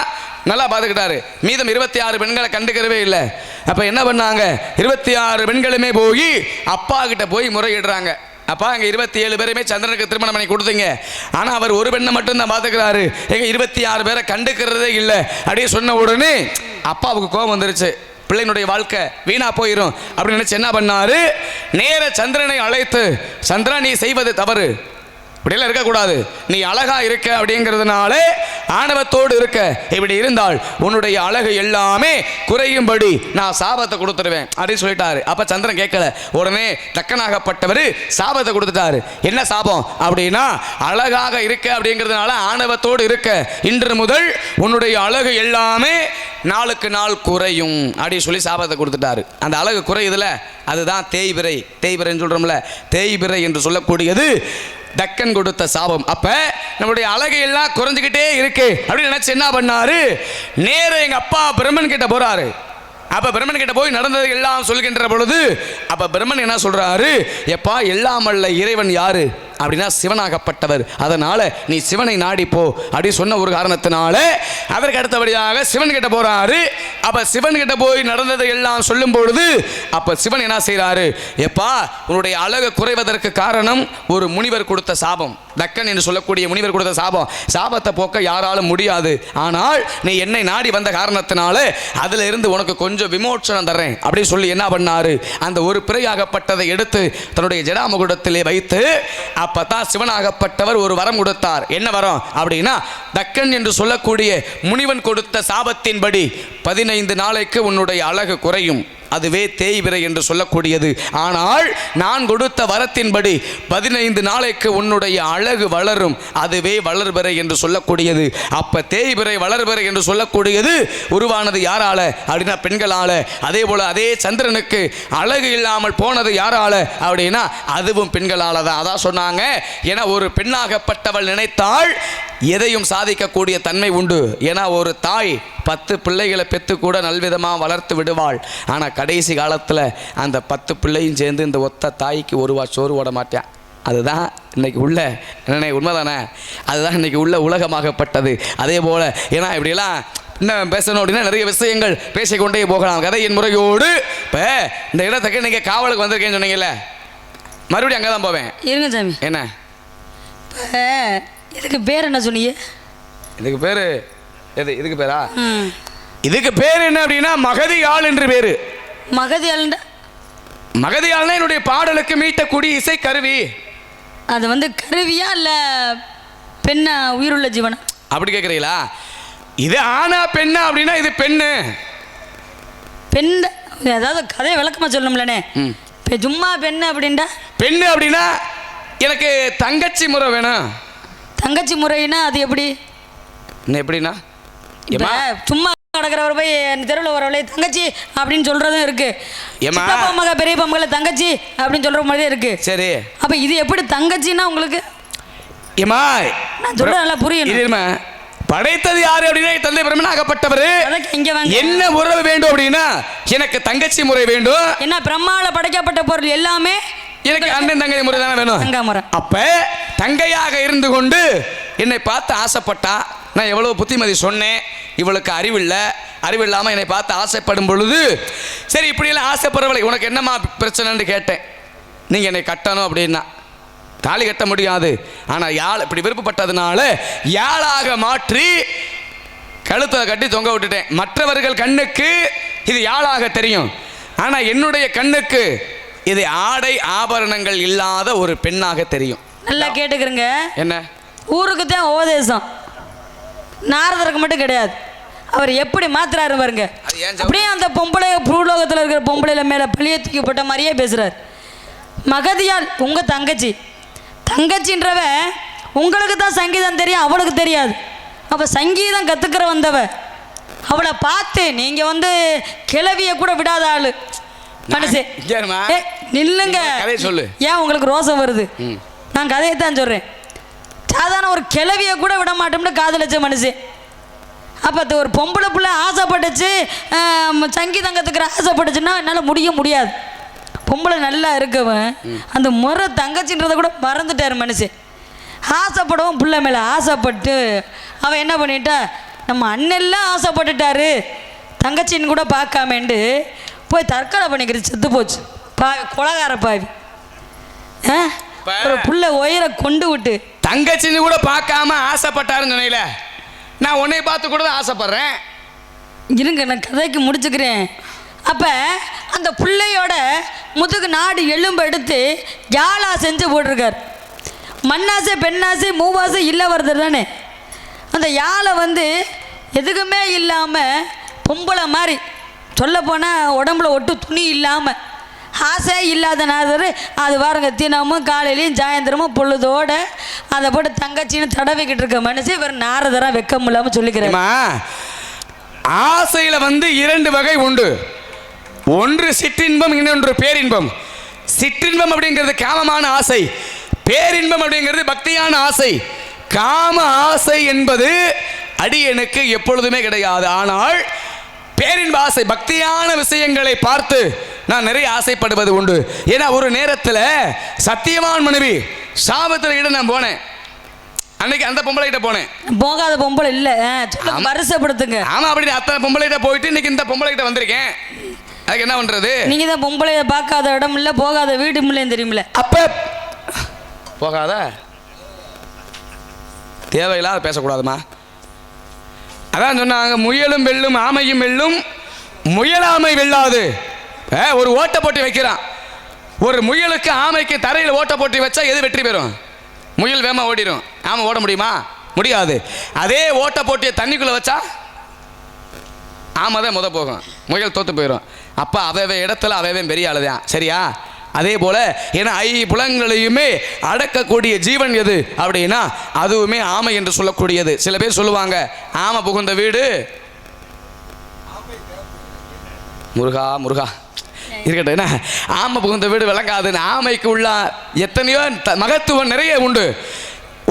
நல்லா பார்த்துக்கிட்டாரு. மீதம் 26 பெண்களை கண்டுக்கிறவே இல்லை. அப்ப என்ன பண்ணாங்க? 26 பெண்களுமே போய் அப்பா கிட்ட போய் முறையிடுறாங்க. அப்பா அங்கே 27 பேருமே சந்திரனுக்கு திருமணம் பண்ணி கொடுத்தீங்க, ஆனால் அவர் ஒரு பெண்ணை மட்டும்தான் பார்த்துக்கிறாரு, எங்க 26 பேரை கண்டுக்கிறதே இல்லை அப்படியே சொன்ன உடனே அப்பாவுக்கு கோபம் வந்துருச்சு. பிள்ளைனுடைய வாழ்க்கை வீணா போயிடும் அப்படின்னு நினைச்சு என்ன பண்ணாரு? நேர சந்திரனை அழைத்து, சந்திரா நீ செய்வது தவறு, இப்படியெல்லாம் இருக்கக்கூடாது, நீ அழகா இருக்க அப்படிங்கிறதுனால ஆணவத்தோடு இருக்க, இப்படி இருந்தால் உன்னுடைய அழகு எல்லாமே குறையும்படி நான் சாபத்தை கொடுத்துருவேன் அப்படின்னு சொல்லிட்டாரு. அப்ப சந்திரன் கேட்கல. உடனே தக்கனாகப்பட்டவர் சாபத்தை கொடுத்துட்டாரு. என்ன சாபம் அப்படின்னா அழகாக இருக்க அப்படிங்கிறதுனால ஆணவத்தோடு இருக்க, இன்று முதல் உன்னுடைய அழகு எல்லாமே நாளுக்கு நாள் குறையும் அப்படின்னு சொல்லி சாபத்தை கொடுத்துட்டாரு. அந்த அழகு குறையுதுல, அதுதான் தேய்பிறை. தேய்பிறைன்னு சொல்றோம்ல, தேய்பிறை என்று சொல்லக்கூடியது தக்கன் கொடுத்த சாபம். அப்ப நம்முடைய அழகு எல்லாம் குறைஞ்சுக்கிட்டே இருக்கு அப்படின்னு நினைச்சு என்ன பண்ணாரு? நேர எங்க அப்பா பிரம்மன் கிட்ட போறாரு. அப்ப பிரம்மன் கிட்ட போய் நடந்தது எல்லாம் சொல்கின்ற பொழுது அப்ப பிரம்மன் என்ன சொல்றாரு? எப்பா எல்லாமல்ல இறைவன் யாரு அப்படின்னா சிவனாகப்பட்டவர், அதனால நீ சிவனை நாடிப்போ அப்படி சொன்ன ஒரு காரணத்தினால அதற்கு அடுத்தபடியாக சிவன் கிட்ட போறாரு. அப்ப சிவன் கிட்ட போய் நடந்ததை எல்லாம் சொல்லும் பொழுது அப்ப சிவன் என்ன செய்யறாரு? எப்பா உன்னுடைய அழகு குறைவதற்கு காரணம் ஒரு முனிவர் கொடுத்த சாபம். தக்கன் என்று சொல்லக்கூடிய முனிவர் கொடுத்த சாபம். சாபத்தை போக்க யாராலும் முடியாது. ஆனால் நீ என்னை நாடி வந்த காரணத்தினால அதுல இருந்து உனக்கு கொஞ்சம் விமோச்சனம் தர்றேன் அப்படின்னு சொல்லி என்ன பண்ணாரு, அந்த ஒரு பிறையாகப்பட்டதை எடுத்து தன்னுடைய ஜடாமுகுடத்திலே வைத்து அப்பதான் சிவனாகப்பட்டவர் ஒரு வரம் கொடுத்தார். என்ன வரம் அப்படின்னா, தக்கன் என்று சொல்லக்கூடிய முனிவன் கொடுத்த சாபத்தின்படி 15 நாளைக்கு உன்னுடைய அழகு குறையும், அதுவே தேய்பிறை என்று சொல்லக்கூடியது. ஆனால் நான் கொடுத்த வரத்தின்படி 15 நாளைக்கு உன்னுடைய அழகு வளரும், அதுவே வளர்பிறை என்று சொல்லக்கூடியது. அப்ப தேய்பிறை வளர்பிறை என்று சொல்லக்கூடியது உருவானது யாரால அப்படின்னா பெண்களால. அதே போல அதே சந்திரனுக்கு அழகு இல்லாமல் போனது யாரால அப்படின்னா அதுவும் பெண்களால தான். அதான் சொன்னாங்க, ஏன்னா ஒரு பெண்ணாகப்பட்டவள் நினைத்தால் எதையும் சாதிக்கக்கூடிய தன்மை உண்டு. ஏன்னா ஒரு தாய் 10 பிள்ளைகளை பெற்று கூட நல்விதமாக வளர்த்து விடுவாள். ஆனால் கடைசி காலத்தில் அந்த 10 பிள்ளையும் சேர்ந்து இந்த ஒத்த தாய்க்கு ஒருவா சோறு ஓட மாட்டேன். அதுதான் இன்னைக்கு உள்ள என்ன உண்மைதானே, அதுதான் இன்னைக்கு உள்ள உலகமாகப்பட்டது. அதே போல் ஏன்னா இப்படியெல்லாம் இன்னும் பேசணும் அப்படின்னா நிறைய விஷயங்கள் பேசிக்கொண்டே போகலாம். கதையின் முறையோடு இப்போ இந்த இடத்துக்கு நீங்கள் காவலுக்கு வந்திருக்கேன்னு சொன்னீங்கல்ல, மறுபடியும் அங்கே தான் போவேன். இருங்க சாமி. என்ன இதுக்கு பேர் என்ன சொன்னீங்க? இதுக்கு பேர் எது? இதுக்கு பேரா? இதுக்கு பேர் என்ன அப்படின்னா மகதியாள் என்று பேரு. மகதியாள்னா? மகதியாள்னா என்னுடைய பாடலுக்கு மீட்டக்கூடிய இசை கருவி. அது வந்து கருவியா இல்ல பெண்ணா, உயிருள்ள ஜீவனா அப்படி கேட்குறீங்களா? இது ஆனா பெண்ணா அப்படின்னா இது பெண்ணு. பெண் அதாவது கதையை விளக்கமா சொல்லணும்லனே. இப்போ சும்மா பெண்ணு அப்படின்டா, பெண்ணு அப்படின்னா எனக்கு தங்கச்சி முறை வேணும். தங்கச்சி முறைன்னா அது எப்படி? என்ன எப்படின்னா, சும்மா நடக்கிறவர் போய் தெருவில் வரவளே தங்கச்சி அப்படின்னு சொல்றதும் இருக்கு. மக பெரிய மகளை தங்கச்சி அப்படின்னு சொல்ற மாதிரியே இருக்கு. சரி, அப்ப இது எப்படி தங்கச்சின்னா உங்களுக்கு? ஏமா நான் சொல்றது நல்லா புரியும். படைத்தது யாரு அப்படின்னா தந்தை பிரம்மனாகப்பட்டவர். என்ன உறவு வேண்டும் அப்படின்னா எனக்கு தங்கச்சி முறை வேண்டும். என்ன பிரம்மால படைக்கப்பட்ட பொருள் எல்லாமே எனக்கு அண்ணன் தங்கை முறை தானே வேணும். அப்ப தங்கையாக இருந்து கொண்டு என்னை பார்த்து ஆசைப்பட்டா, நான் எவ்வளவு புத்திமதி சொன்னேன், இவளுக்கு அறிவில்லை, அறிவில்லாமல் என்னை பார்த்து ஆசைப்படும் பொழுது சரி இப்படியெல்லாம் ஆசைப்படுறவளை உனக்கு என்னம்மா பிரச்சனைன்னு கேட்டேன். நீங்கள் என்னை கட்டணும் அப்படின்னா தாலி கட்ட முடியாது, ஆனால் யாழ் இப்படி விருப்பப்பட்டதுனால யாழாக மாற்றி கழுத்தில் கட்டி தொங்க விட்டுட்டேன். மற்றவர்கள் கண்ணுக்கு இது யாழாக தெரியும், ஆனால் என்னுடைய கண்ணுக்கு இது ஆடை ஆபரணங்கள் இல்லாத ஒரு பெண்ணாக தெரியும். நல்லா கேட்டுக்கிறங்க. என்ன ஊருக்கு தான் உபதேசம், நாரதருக்கு மட்டும் கிடையாது. அவர் எப்படி மாத்துறாரு பாருங்க. அப்படியே அந்த பொம்பளை பூலோகத்தில் இருக்கிற பொம்பளைல மேலே பழிய தூக்கி போட்ட மாதிரியே பேசுறாரு. மகதியால் உங்க தங்கச்சி, தங்கச்சின்றவ உங்களுக்கு தான் சங்கீதம் தெரியும், அவளுக்கு தெரியாது. அப்போ சங்கீதம் கற்றுக்கிற வந்தவ அவளை பார்த்து நீங்கள் வந்து கிளவிய கூட விடாத ஆளு மனசு. நில்லுங்க, சொல்லு. ஏன் உங்களுக்கு ரோசம் வருது? நான் கதையை தான் சொல்கிறேன். சாதாரண ஒரு கிளவியை கூட விட மாட்டோம்னு காதலிச்ச மனுஷன். அப்போ ஒரு பொம்பளை பிள்ளை ஆசைப்பட்டுச்சு, சங்கீதம் கற்றுக்கிற ஆசைப்பட்டுச்சுன்னா என்னால் முடியாது. பொம்பளை நல்லா இருக்கவன் அந்த முறை தங்கச்சின்றதை கூட மறந்துட்டார் மனுஷன். ஆசைப்படவும் பிள்ளை மேலே ஆசைப்பட்டு அவன் என்ன பண்ணிட்டா, நம்ம அண்ணெல்லாம் ஆசைப்பட்டுட்டாரு தங்கச்சின்னு கூட பார்க்காமேண்டு போய் தற்கொலை பண்ணிக்கிறது, செத்து போச்சு. கொலகார பாவி. ஒரு புள்ள உயிரை கொண்டு விட்டு தங்கச்சின்னு கூட பார்க்காம ஆசைப்பட்டாருன்னு சொன்னீங்களே, நான் உன்னை பார்த்து கூட ஆசைப்படுறேன். இருங்க, நான் கதைக்கு முடிச்சுக்கிறேன். அப்போ அந்த பிள்ளையோட முதுகு நாடு எலும்பு எடுத்து யாழா செஞ்சு போட்டிருக்கார். மண்ணாசை பெண்ணாசை மூவாசை இல்லை வருது தானே. அந்த யாழை வந்து எதுக்குமே இல்லாமல் பொம்பளை மாதிரி சொல்லப்போனால் உடம்புல ஒட்டு துணி இல்லாமல் ஆசை இல்லாத நாதர் அது பாருங்க தினமும் காலையிலையும் சாயந்தரமும் பொழுதோட அதை போட்டு தங்கச்சின்னு தடவிக்கிட்டு இருக்க மனுஷன் இவர் நாரதரா வெக்கம் இல்லாமல் சொல்லிக்கிறேன். ஆசையில் வந்து 2 வகை உண்டு. ஒன்று சிற்றின்பம், இன்னொன்று பேரின்பம். சிற்றின்பம் அப்படிங்கிறது காமமான ஆசை, பேரின்பம் அப்படிங்கிறது பக்தியான ஆசை. காம ஆசை என்பது அடியனுக்கு எப்பொழுதுமே கிடையாது. ஆனால் பேரின்ப ஆசை, பக்தியான விஷயங்களை பார்த்து நான் நிறைய ஆசைப்படுவது உண்டு. ஏன்னா ஒரு நேரத்தில் சத்தியவான் மனைவி சாபத்தில் கிட்ட நான் போனேன். அன்னைக்கு அந்த பொம்பளை கிட்ட போனேன். போகாத பொம்பளை இல்லை, வருஷப்படுத்துங்க. ஆமா, அப்படி அத்தனை பொம்பளை கிட்ட போயிட்டு இன்னைக்கு இந்த பொம்பளை கிட்ட வந்திருக்கேன். அதுக்கு என்ன பண்றது? நீங்க தான் பொம்பளைய பார்க்காத இடம் இல்லை, போகாத வீடு இல்லைன்னு தெரியுமில்ல. அப்ப போகாத தேவையில்லாத பேசக்கூடாதுமா. அதான் சொன்னாங்க, முயலும் வெல்லும் ஆமையும் வெல்லும் முயலாமை வெல்லாது. ஒரு ஓட்ட போட்டி வைக்கிறான். ஒரு முயலுக்கு ஆமைக்கு தரையில் ஓட்ட போட்டி வச்சா எது வெற்றி பெறும்? முயல் வேமா ஓடிடும், ஆமை ஓட முடியுமா? முடியாது. அதே ஓட்ட போட்டியை தண்ணிக்குள்ளே வச்சா ஆமை தான் முத போகும், முயல் தோற்று போயிடும். அப்போ அவைவே இடத்துல அவைவே பெரிய ஆளுதான். சரியா? அதே போல் ஏன்னா புலங்களையுமே அடக்கக்கூடிய ஜீவன் எது அப்படின்னா அதுவுமே ஆமை என்று சொல்லக்கூடியது. சில பேர் சொல்லுவாங்க, ஆமை புகுந்த வீடு முருகா முருகா இருக்கட்டும், என்ன ஆமை புகுந்த வீடு விளங்காதுன்னு. ஆமைக்கு உள்ள எத்தனையோ மகத்துவம் நிறைய உண்டு.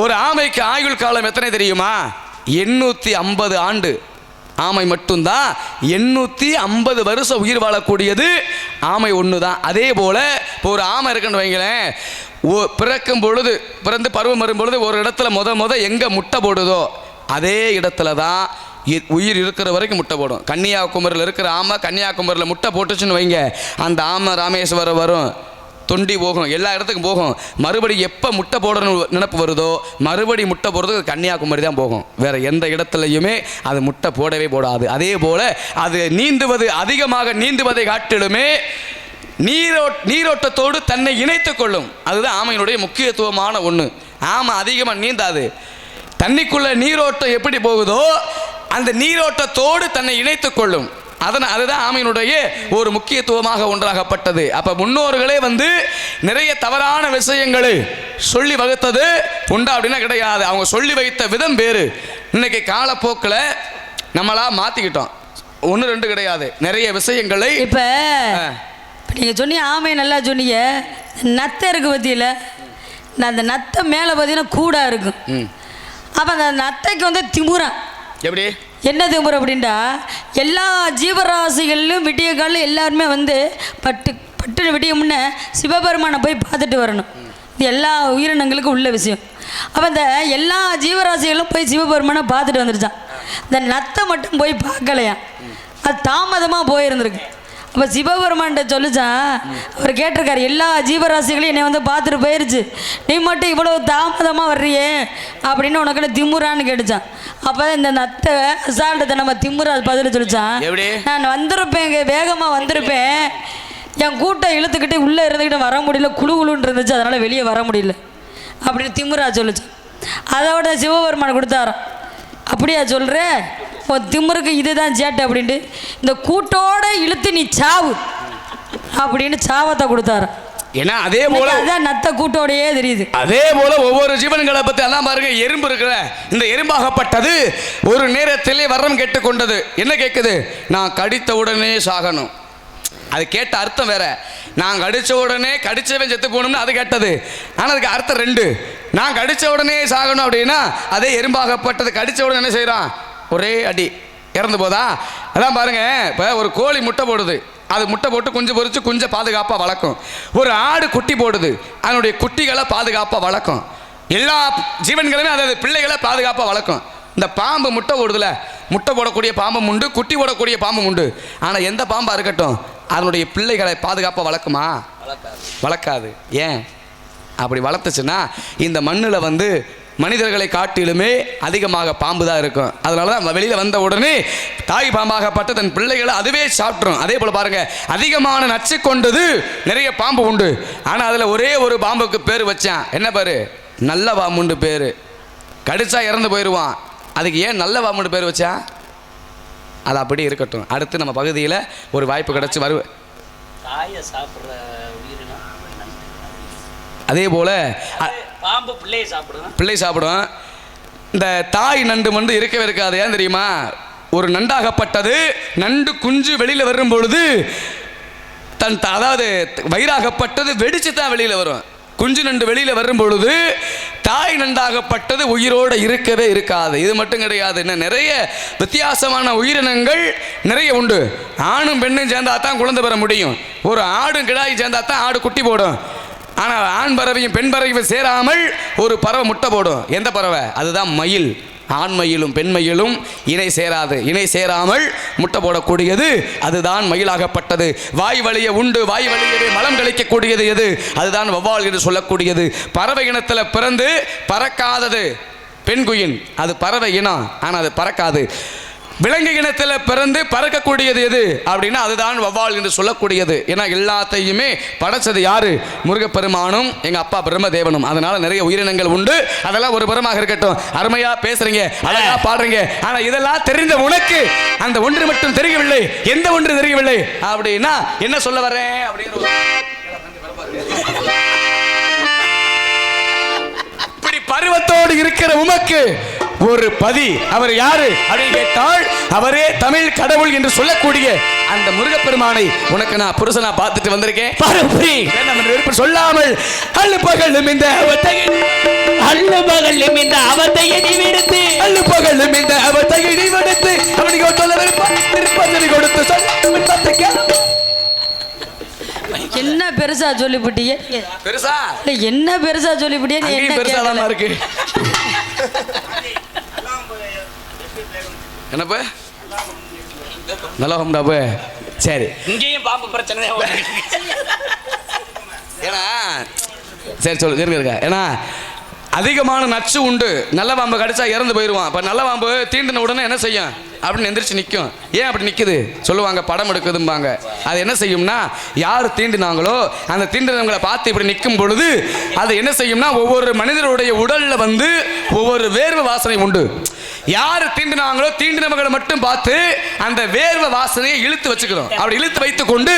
ஒரு ஆமைக்கு ஆயுள் காலம் எத்தனை தெரியுமா? 850 ஆண்டு. ஆமை மட்டும்தான் 850 வருஷம் உயிர் வாழக்கூடியது ஆமை ஒன்று தான். அதே போல் இப்போ ஒரு ஆமை இருக்குன்னு வைங்களேன், பிறக்கும் பொழுது பிறந்து பருவம் வரும் பொழுது ஒரு இடத்துல முத எங்கே முட்டை போடுதோ அதே இடத்துல தான் உயிர் இருக்கிற வரைக்கும் முட்டை போடும். கன்னியாகுமரியில் இருக்கிற ஆமை கன்னியாகுமரியில் முட்டை போட்டுச்சுன்னு வைங்க, அந்த ஆமை ராமேஸ்வரம் வரும், தொண்டி போகும், எல்லா இடத்துக்கும் போகும். மறுபடியும் எப்போ முட்டை போடணும் நினப்பு வருதோ மறுபடி முட்டை போடுறதுக்கு கன்னியாகுமரி தான் போகும். வேறு எந்த இடத்துலையுமே அது முட்டை போடவே போடாது. அதே போல் அது நீந்துவது, அதிகமாக நீந்துவதை காட்டிலுமே நீரோட்டத்தோடு தன்னை இணைத்து கொள்ளும். அதுதான் ஆமையினுடைய முக்கியத்துவமான ஒன்று. ஆமை அதிகமாக நீந்தாது. தண்ணிக்குள்ள நீரோட்டம் எப்படி போகுதோ அந்த நீரோட்டத்தோடு தன்னை இணைத்து கொள்ளும். அதுதான் ஆமையினுடைய ஒரு முக்கியத்துவமாக ஒன்றாகப்பட்டது. அப்போ முன்னோர்களே நிறைய தவறான விஷயங்களை சொல்லி வகுத்தது உண்டா அப்படின்னா கிடையாது. அவங்க சொல்லி வைத்த விதம் வேறு. இன்னைக்கு காலப்போக்கில் நம்மளா மாற்றிக்கிட்டோம். 1-2 கிடையாது, நிறைய விஷயங்களை. இப்போ நீங்கள் சொன்னீங்க ஆமை நல்லா சொன்னீங்க. நத்தை இருக்குது பற்றியில், அந்த நத்தை மேலே பார்த்தீங்கன்னா கூடாக இருக்கும். அப்போ அந்த நத்தைக்கு திமுறா எப்படி என்ன திமுறை அப்படின்டா, எல்லா ஜீவராசிகளிலும் விடிய காலில் எல்லாருமே பட்டு விடிய முன்னே சிவபெருமானை போய் பார்த்துட்டு வரணும். இது எல்லா உயிரினங்களுக்கும் உள்ள விஷயம். அப்போ இந்த எல்லா ஜீவராசிகளும் போய் சிவபெருமானை பார்த்துட்டு வந்துருச்சான். இந்த நத்தை மட்டும் போய் பார்க்கலையா, அது தாமதமாக போயிருந்துருக்கு. அப்போ சிவபெருமான்கிட்ட சொல்லிச்சான், அவர் கேட்டிருக்காரு, எல்லா ஜீவராசிகளையும் என்னை பார்த்துட்டு போயிருச்சு, நீ மட்டும் இவ்வளோ தாமதமாக வர்றியே அப்படின்னு உனக்கு திமுறான்னு கேட்டுச்சான். அப்போ இந்த நத்தை அசால்ட்டை நம்ம திமுறா பதில் சொல்லிச்சான், நான் வந்திருப்பேன், வேகமாக வந்திருப்பேன், என் கூட்டம் இழுத்துக்கிட்டு உள்ளே இருந்துக்கிட்டு வர முடியல, குழுன்னு இருந்துச்சு, அதனால் வெளியே வர முடியல அப்படின்னு திமுறா சொல்லிச்சான். அதோட சிவபெருமான் கொடுத்தாராம், அப்படியா சொல்கிற, உன் திமுருக்கு இதுதான் சேட்டை அப்படின்ட்டு, இந்த கூட்டோட இழுத்து நீ சாவு அப்படின்னு சாவத்தை கொடுத்தாரு. ஏன்னா அதே போல நத்த கூட்டோடையே தெரியுது. அதே போல ஒவ்வொரு ஜீவன்களை பற்றி எல்லாம் பாருங்க. எறும்பு இருக்கிற இந்த எறும்பாகப்பட்டது ஒரு நேரத்திலே வரம் கேட்டுக்கொண்டது. என்ன கேட்குது? நான் கடித்த உடனே சாகணும். அது கேட்ட அர்த்தம் வேற. நான் கடித்த உடனே கடிச்சவன் செத்து போகணும்னு அது கேட்டது. ஆனால் அதுக்கு அர்த்தம் 2. நான் கடித்த உடனே சாகணும் அப்படின்னா அதே எறும்பாகப்பட்டது கடித்த உடனே என்ன செய்கிறான்? ஒரே அடி இறந்து போதா? அதான் பாருங்க, இப்போ ஒரு கோழி முட்டை போடுது, அது முட்டை போட்டு குஞ்சு பொறிச்சு குஞ்சை பாதுகாப்பாக வளர்க்கும். ஒரு ஆடு குட்டி போடுது, அதனுடைய குட்டிகளை பாதுகாப்பாக வளர்க்கும். எல்லா ஜீவன்களுமே அதாவது பிள்ளைகளை பாதுகாப்பாக வளர்க்கும். இந்த பாம்பு முட்டை போடுதுல, முட்டை போடக்கூடிய பாம்பும் உண்டு, குட்டி போடக்கூடிய பாம்பும் உண்டு. ஆனால் எந்த பாம்பாக இருக்கட்டும் அதனுடைய பிள்ளைகளை பாதுகாப்பாக வளர்க்குமா? வளர்க்காது. ஏன் அப்படி வளர்த்துச்சுன்னா இந்த மண்ணில் மனிதர்களை காட்டிலுமே அதிகமாக பாம்பு தான் இருக்கும். அதனால தான் வெளியில் வந்த உடனே தாய் பாம்பாகப்பட்ட தன் பிள்ளைகளை அதுவே சாப்பிட்ரும். அதே போல் பாருங்கள், அதிகமான நச்சு கொண்டது நிறைய பாம்பு உண்டு. ஆனால் அதில் ஒரே ஒரு பாம்புக்கு பேர் வச்சான். என்ன பேர்? நல்ல பாம்புண்டு பேர். கடிச்சா இறந்து போயிடுவான். அதுக்கு ஏன் நல்ல பாம்புண்டு பேர் வச்சா? அது அப்படி இருக்கட்டும். அடுத்து நம்ம பகுதியில் ஒரு வாய்ப்பு கிடச்சி வருவேன். அதே போல் பாம்பு பிள்ளை சாப்பிடும். இந்த தாய் நண்டு இருக்கவே இருக்காது. ஏன் தெரியுமா? ஒரு நண்டாகப்பட்டது நண்டு குஞ்சு வெளியில் வரும் பொழுது அதாவது வயிறாகப்பட்டது வெடிச்சு தான் வெளியில் வரும். குஞ்சு நண்டு வெளியில் வரும் பொழுது தாய் நண்டாகப்பட்டது உயிரோடு இருக்கவே இருக்காது. இது மட்டும் கிடையாது, இன்னும் நிறைய வித்தியாசமான உயிரினங்கள் நிறைய உண்டு. ஆணும் பெண்ணும் சேர்ந்தா தான் குழந்தை பெற முடியும். ஒரு ஆடும் கிடாய் சேர்ந்தா தான் ஆடு குட்டி போடும். ஆனால் ஆண் பறவையும் பெண் பறவையும் சேராமல் ஒரு பறவை முட்டை போடும். எந்த பறவை? அதுதான் மயில். ஆண் மயிலும் பெண் மயிலும் இணை சேராது. இணை சேராமல் முட்டை போடக்கூடியது அதுதான் மயிலாகப்பட்டது. வாய் வழிய உண்டு, வாய் வழியவே மலம் கழிக்கக்கூடியது எது? அதுதான் வௌவால் என்று சொல்லக்கூடியது. பறவை இனத்தில் பிறந்து பறக்காதது பெண் குயின், அது பறவை இனம், ஆனால் அது பறக்காது. விலங்கு இனத்தில் பிறந்து பறக்கக்கூடியது எது அப்படின்னா அதுதான் வௌவால் என்று சொல்லக்கூடியது. ஏன்னா எல்லாத்தையுமே படைச்சது யாரு? முருகப்பெருமானும் எங்க அப்பா பிரம்மதேவனும். அதனால நிறைய உயிரினங்கள் உண்டு. அதெல்லாம் ஒரு புறமாக இருக்கட்டும். அருமையா பேசுறீங்க, அழகா பாடுறீங்க. ஆனா இதெல்லாம் தெரிந்த உனக்கு அந்த ஒன்று மட்டும் தெரியவில்லை. எந்த ஒன்று தெரியவில்லை அப்படின்னா என்ன சொல்ல வரேன் அப்படின்னு இப்படி பருவத்தோடு இருக்கிற உமக்கு ஒரு பதி, அவர் யாரு அப்படின்னு கேட்டால் அவரே தமிழ் கடவுள் என்று சொல்லக்கூடிய அந்த முருகப்பெருமானை உனக்கு நான் புருஷனா பார்த்துட்டு வந்திருக்கேன். சொல்லாமல் அள்ளு பகலும் இந்த அவனுக்கு சொல்ல கொடுத்து என்ன பெருசா சொல்லிவிட்டிய? பெருசா என்ன பெருசா சொல்லிவிட்டிய? பெருசாதான் இருக்கு. என்னப்ப நல்லா சரி, இங்கேயும் பாம்பு பிரச்சனை. ஏன்னா சரி சொல்லு இருக்க. ஏன்னா அதிகமான நச்சு உண்டு. நல்ல பாம்பு கடிச்சா இறந்து போயிடுவான். இப்போ நல்ல பாம்பு தீண்டின உடனே என்ன செய்யும் அப்படின்னு எந்திரிச்சு நிற்கும். ஏன் அப்படி நிற்குது சொல்லுவாங்க, படம் எடுக்குதும்பாங்க. அது என்ன செய்யும்னா யார் தீண்டினாங்களோ அந்த தீண்டினவங்களை பார்த்து இப்படி நிற்கும் பொழுது அது என்ன செய்யும்னா ஒவ்வொரு மனிதருடைய உடலில் வந்து ஒவ்வொரு வேர்வை வாசனை உண்டு. யார் தீண்டினாங்களோ தீண்டினவங்களை மட்டும் பார்த்து அந்த வேர்வை வாசனையை இழுத்து வச்சுக்கிறோம். அப்படி இழுத்து வைத்துக் கொண்டு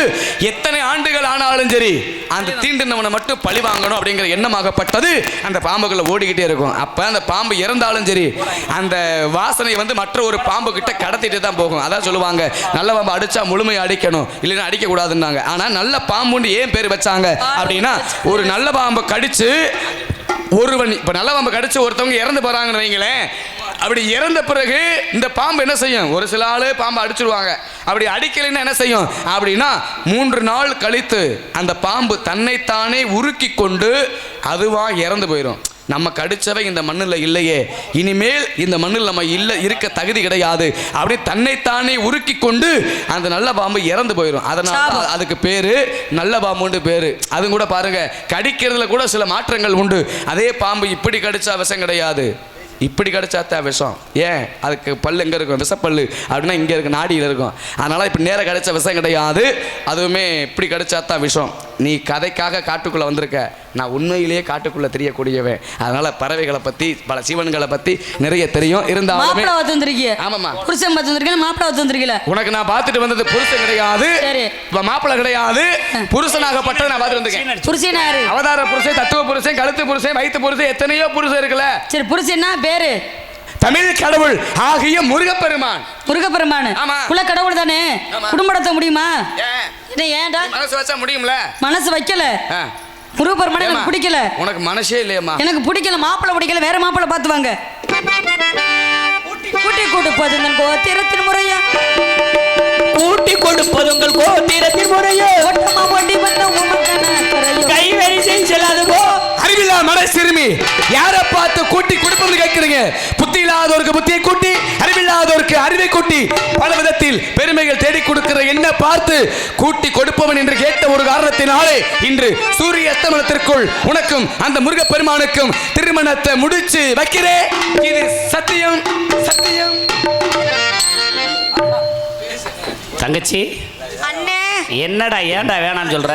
எத்தனை ஆண்டுகள் ஆனாலும் சரி அந்த தீண்டினவனை மட்டும் பழி வாங்கணும் அப்படிங்கிற எண்ணமாகப்பட்டது அந்த பாம்புகளை ஓடிக்கிட்டே இருக்கும். அப்ப அந்த பாம்பு இறந்தாலும் சரி அந்த வாசனை வந்து மற்ற ஒரு பாம்பு கிட்ட கடத்திட்டு தான் போகும். அதான் சொல்லுவாங்க நல்ல பாம்பு அடிச்சா முழுமையை அடிக்கணும், இல்லைன்னா அடிக்க கூடாதுன்னாங்க. ஆனா நல்ல பாம்புன்னு ஏன் பேர் வச்சாங்க அப்படின்னா ஒரு நல்ல பாம்பு கடிச்சு ஒருவன் இப்ப நல்ல பாம்பு கடிச்சு ஒருத்தவங்க இறந்து போறாங்கன்னு வைங்களேன். அப்படி இறந்த பிறகு இந்த பாம்பு என்ன செய்யும்? ஒரு சில ஆளு பாம்பு அடிச்சிருவாங்க. அப்படி அடிக்கலைன்னா என்ன செய்யும் அப்படின்னா 3 நாள் கழித்து அந்த பாம்பு தன்னைத்தானே உருக்கி கொண்டு அதுவா இறந்து போயிடும். நம்ம கடிச்சவை இந்த மண்ணில் இல்லையே, இனிமேல் இந்த மண்ணில் நம்ம இல்லை இருக்க தகுதி கிடையாது அப்படி தன்னைத்தானே உருக்கி கொண்டு அந்த நல்ல பாம்பு இறந்து போயிடும். அதனால அதுக்கு பேரு நல்ல பாம்புன்னு பேரு. அது கூட பாருங்க, கடிக்கிறதுல கூட சில மாற்றங்கள் உண்டு. அதே பாம்பு இப்படி கடிச்சா விஷம் கிடையாது, இப்படி கடிச்சாத்தான் விஷம். ஏன்? அதுக்கு பல்லு எங்கே இருக்கும்? விஷப்பல்லு அப்படின்னா இங்கே இருக்கும், நாடியில் இருக்கும். அதனால் இப்போ நேராக கடிச்ச விஷம் கிடையாது, அதுவுமே இப்படி கடிச்சாத்தான் விஷம். நீ கதைக்காக காட்டுக்குள்ளே வந்திருக்க, நான் உண்மையிலேயே காட்டுக்குள்ளே தெரியக்கூடியவன். அதனால் பறவைகளை பற்றி பல ஜீவன்களை பற்றி நிறைய தெரியும். இருந்தாலும் ஆமாம்மா புருஷன் பார்த்து வந்திருக்கேன், மாப்பிள்ளை பார்த்து வந்திருக்கல. உனக்கு நான் பார்த்துட்டு வந்தது புருஷன் கிடையாது, மாப்பிள்ளை கிடையாது, புருஷனாகப்பட்ட நான் பார்த்துட்டு வந்திருக்கேன். புருஷன் யாரு? அவதார புருஷன், தத்துவ புருஷன், கழுத்து புருஷன், வயிற்று புருஷன், எத்தனையோ புருஷன் இருக்குல்ல. சரி, புருஷன்னா பேரு தமிழ் கடவுள் ஆகிய முருகப்பெருமான். முருகப்பெருமான் குல கடவுள் தானே, குடும்பம் நடத்த முடியுமா? ஏன்டா மனசு வச்சா முடியும்ல? மனசு வைக்கல. முருகப்பெருமான் எனக்கு பிடிக்கல. உனக்கு மனசே இல்லையம்மா? எனக்கு பிடிக்கல, மாப்பிள்ளை பிடிக்கல, வேற மாப்பிள்ளை பார்த்து வாங்க. கூட்டி கொடுப்பது உங்கள் கோத்திரத்தின் முறையா? கூட்டி கொடுப்பது உங்கள் கோத்திரத்தின் முறையோ? ஒட்டமா ஒட்டி வந்த கைவரிசை செல்லாதுவோ? அறிவில்லா மன சிறுமி, யாரை பார்த்து கூட்டி கொடுப்பது கேட்கிறீங்க? புத்தி இல்லாதவருக்கு புத்தியை கூட்டி, அறிவில்லாதவருக்கு அறிவை கூட்டி, பல விதத்தில் பெருமைகள் தேடி கொடுக்கிற என்ன பார்த்து கூட்டி கொடுப்பவன் என்று கேட்ட ஒரு காரணத்தினாலே இன்று சூரிய அஸ்தமனத்திற்குள் உனக்கும் அந்த முருகப்பெருமானுக்கும் திருமணத்தை முடிச்சு வைக்கிறேன். இது சத்தியம், சத்தியம். தங்கச்சி அண்ணே, என்னடா ஏன்டா வேணாம்னு சொல்ற?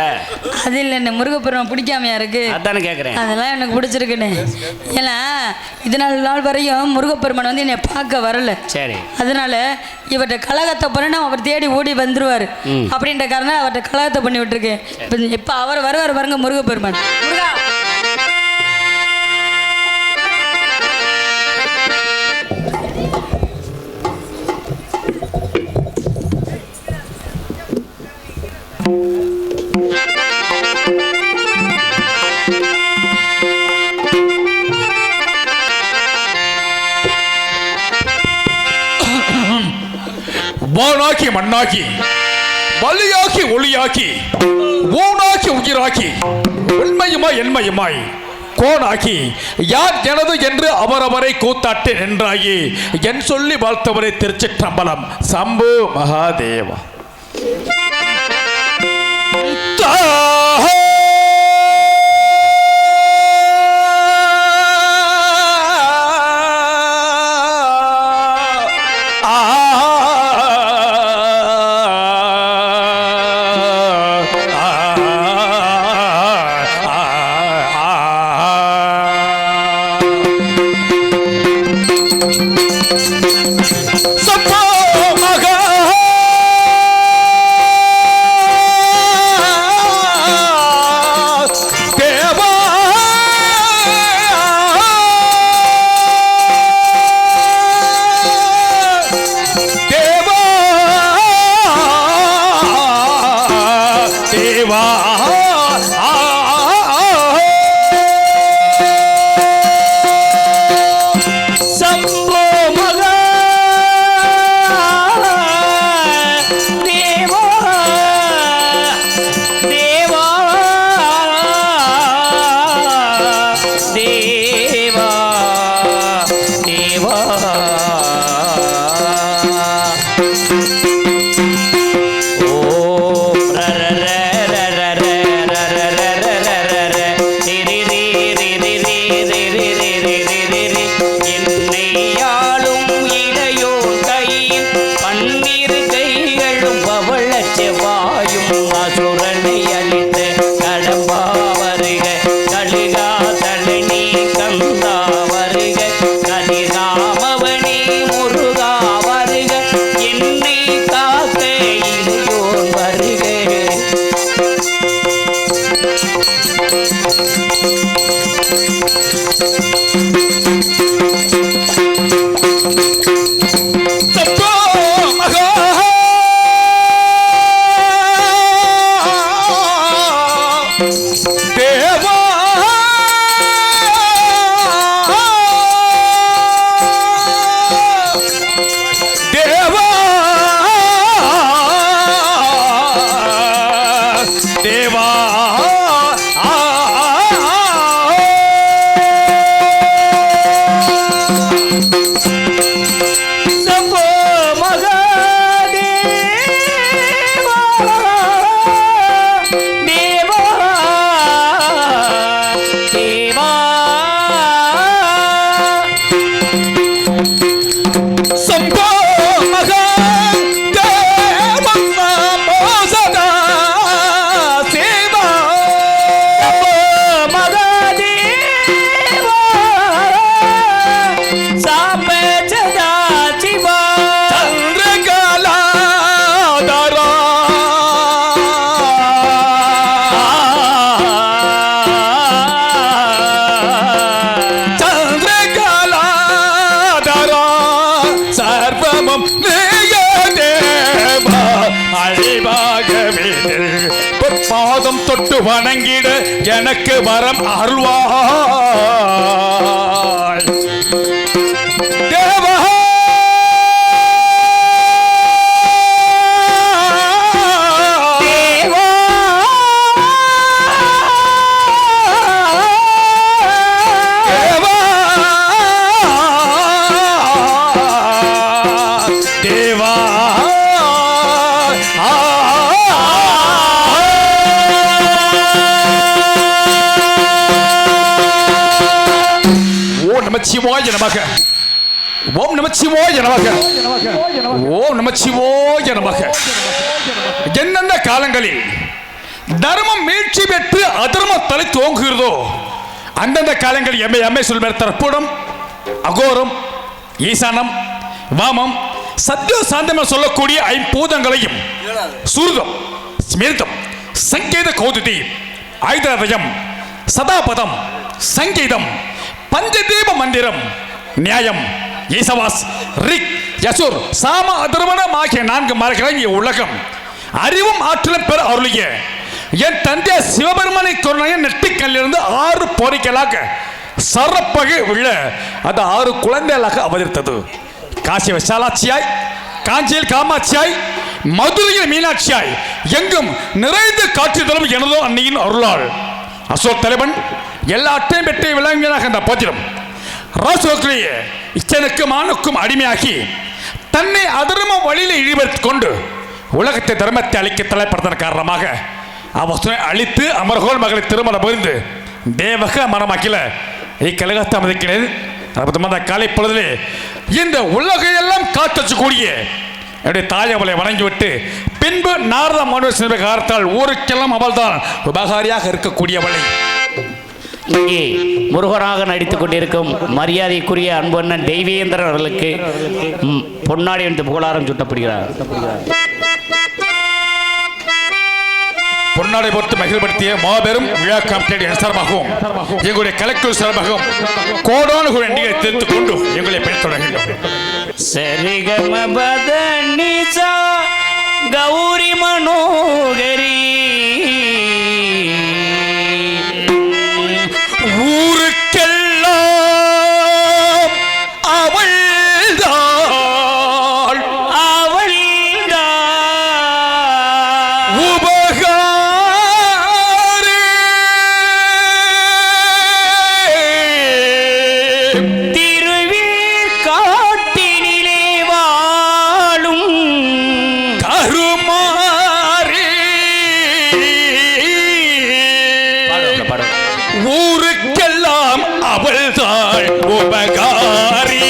அது இல்லை, என்ன முருகப்பெருமான் பிடிக்காமையா இருக்கு? அதானே கேட்குறேன். அதெல்லாம் எனக்கு பிடிச்சிருக்குண்ணே. ஏன்னா இதனால் நாள் வரையும் முருகப்பெருமான் வந்து என்னை பார்க்க வரல. சரி, அதனால இவர்கிட்ட கலகத்தை பண்ண அவர் தேடி ஓடி வந்துருவார் அப்படின்ற காரணம் அவர்கிட்ட கலகத்தை பண்ணி விட்டுருக்கேன். இப்போ அவர் வருவார் பாருங்க முருகப்பெருமான். முருகா வானாக்கி மண்ணாக்கி வலியாக்கி ஒளியாக்கி ஊனாக்கி உயிராக்கி உண்மையுமாய் என்மையுமாய் கோனாக்கி யார் எனது என்று அவரவரை கூத்தாட்டு நின்றாகி என் சொல்லி வாழ்த்தவரை திருச்சிற்றம்பலம். சம்பு மகாதேவா. பாதம் தொட்டு வணங்கிட எனக்கு வரம் அருள்வாய் தேவா. சிவாய நமக. ஓம் நமச்சிவாய நமக. ஓம் நமச்சிவாய நமக. எந்தெந்த காலங்களில் தர்மம் மீட்சி பெற்று அதர்மம் தலை தோங்குகிறதோ அந்தந்த காலங்களில் எம்மை சொல்வார் தற்புடம், அகோரம், ஈசானம், வாமம், சத்யோ சாந்தம் சொல்லக்கூடிய ஐம்பூதங்களையும் சூர்தம், ஸ்மிருதம், சங்கேத கௌதுதி, ஆயுதயம், சதாபதம், சங்கீதம், பஞ்சதீப மந்திரம், நியாயம், ஈசவாஸ், ரிக், யசுர், சாம, அதர்வனம் ஆகிய 4 மரங்களை உலகம் அறிவும் ஆற்றலும் பெற அருளிய என் தந்தை சிவபெருமனை கொண்டைய நெட்டிக்கல்லிருந்து 6 போரிக்கலாக சரப்பகை உள்ள அந்த 6 குழந்தைகளாக அவதரித்தது. காசி விசாலாட்சியாய், காஞ்சியில் காமாட்சியாய், மதுரையில் மீனாட்சியாய் எங்கும் நிறைந்து காட்சி தரும் எனதோ அன்னையின் அருளாள். அசோக் தலைவன் எல்லாற்றையும் பெற்ற விளங்கியதாக அந்த போதிலும் ராசோக்களிய இச்சனுக்கும் ஆணுக்கும் அடிமையாகி தன்னை அதர்ம வழியில் ஈடுபடுத்திக் கொண்டு உலகத்தை தர்மத்தை அழிக்க தலைப்படுத்த காரணமாக அவசரை அழித்து அமர்கோல் மகளை திருமண புரிந்து தேவக மனமாக்கில இக்கலகத்தை அமைக்கிறேன். அந்த காலை பொழுதிலே இந்த உலகையெல்லாம் காத்தக்கூடிய என்னுடைய தாய் அவளை வணங்கிவிட்டு பின்பு நாரத மனோர் சென்ற காலத்தால் ஊருக்கெல்லாம் அவள் தான் உபகாரியாக இருக்கக்கூடியவளை இங்கே முருகனாக நடித்துக் கொண்டிருக்கும் மரியாதைக்குரிய அன்பண்ணன் தெய்வேந்திரன் அவர்களுக்கு பொன்னாடி என்று புகழாரம் சூட்டப்படுகிறார். பொன்னாடை போட்டு மகிழ்படுத்திய மாபெரும் விழா கமிட்டி சார்பாகவும் எங்களுடைய கலெக்டர் சார்பாகவும் கோடானு எண்ணியை தெரிவித்துக் கொண்டு எங்களை பெயர் தொடங்குகிறோம். சரிகமபதனிசா கௌரி மனோகரி ஊருக்கெல்லாம் அவள்தான் உபகாரி திருவீர் காட்டினிலே வாழும் கருமாரி ஊருக்கெல்லாம் அவள்தான் உபகாரி.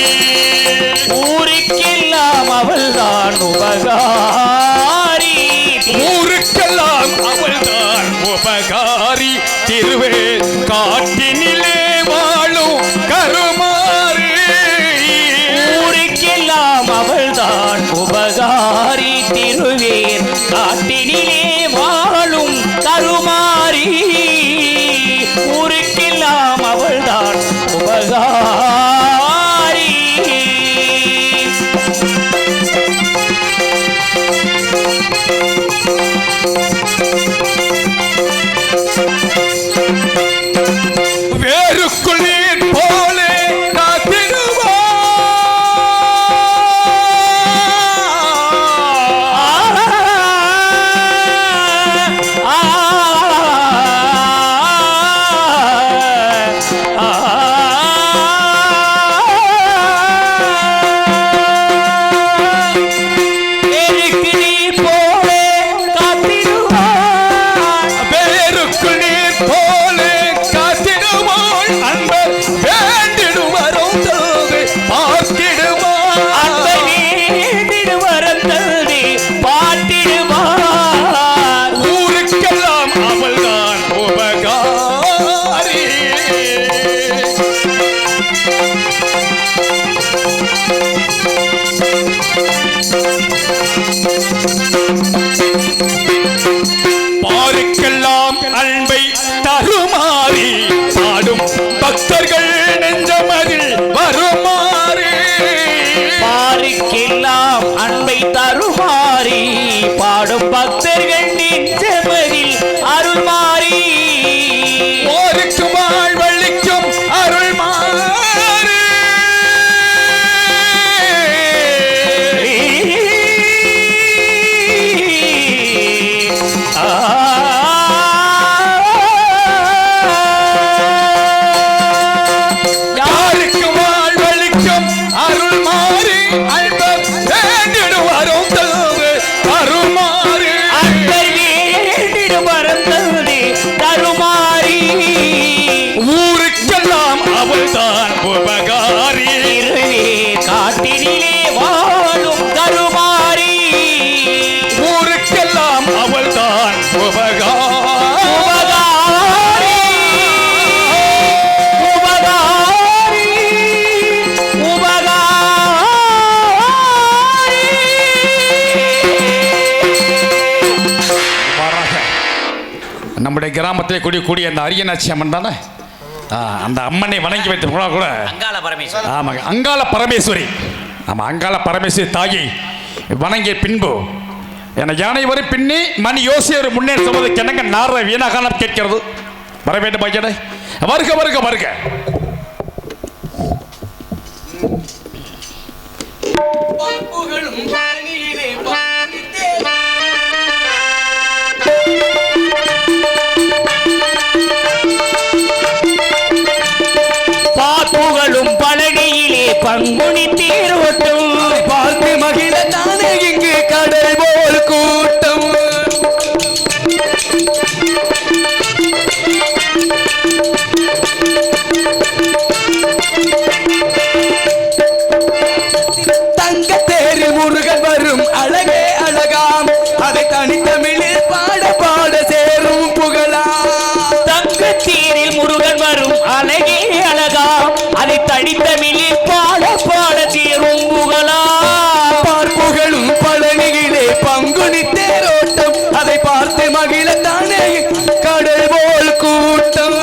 ஊருக்கெல்லாம் அவள்தான் உபகாரி. ஊருக்கெல்லாம் அவள்தான் உபகாரி. திருவே காட்டினிலே வாழும் கருமாரி. ஊருக்கெல்லாம் அவள்தான் உபகாரி. திருவேர் காட்டினிலே வாழும் கருமாரி. ஊரு உபகாரி வேருக்குள் நீர் போலே காத்திடுவார். வேருக்குள் நீர் போலே காத்திடுவாள் அன்பர் வேண்டிடுவரும் தோது பார்த்திடுவார். ஊருக்கெல்லாம் அவள்தான் உபகாரி. பாருக்கெல்லாம் அன்பை தருமாறி பாடும் பக்தர்கள் நெஞ்சமதில் வருமாறு. பாருக்கெல்லாம் அன்பை தருமாறி பாடும் பக்தர்கள் நெஞ்சமதில் அருள்மாறி ஓருக்கு வாழ்வழிக்கும் அருள்மாறு. யாருக்கு வாழ்வழிக்கும் அருள்மாறு அன்பர் வேண்டிடுவரும் தோது அருள்மாறு. தருமாறி ஊருக்கெல்லாம் அவள்தான் உபகாரி. காட்டினிலே வாழும் தருமாறி ஊருக்கெல்லாம் அவள்தான் உபகாரி. உபகாரி உபகாரி மாறாக நம்முடைய கிராமத்திலே கூடிய அந்த அரியநாச்சி அம்மன் தானே, அந்த அம்மனை வணங்கி வைத்த கூட அங்காள பரமேஸ்வரர். ஆமாங்க, அங்காள பரமேஸ்வரி. ஆமாம், அங்காள பரமேஸ்வரி தாயை வணங்கிய பின்பு என யானை வரை பின்னி மணி யோசியர் முன்னே சொல்வது கிணங்க நார வீணாகாலம் கேட்கிறது. வர வேண்டும் ஐயனே, வருக வருக வருக. பாப்புகளும் பழனியிலே பங்குனி தேரோட்டம் பார்த்து மகிழ தானே இங்கு கடல் போல் கூட்டம். தங்க தேரு முருகன் வரும் அழகே அழகாம், அதை தனித்தமிழில் பாட பாட சேரும் புகழாம். தங்கத்தீரில் முருகன் வரும் அழகே அழகா அதை தடித்தமிழில் பாட பாட தீரும் புகழா பார்ப்புகளும் பழனியிலே பங்குனி தேரோட்டம், அதை பார்த்து மகிழ தானே கடல் போல் கூட்டம்.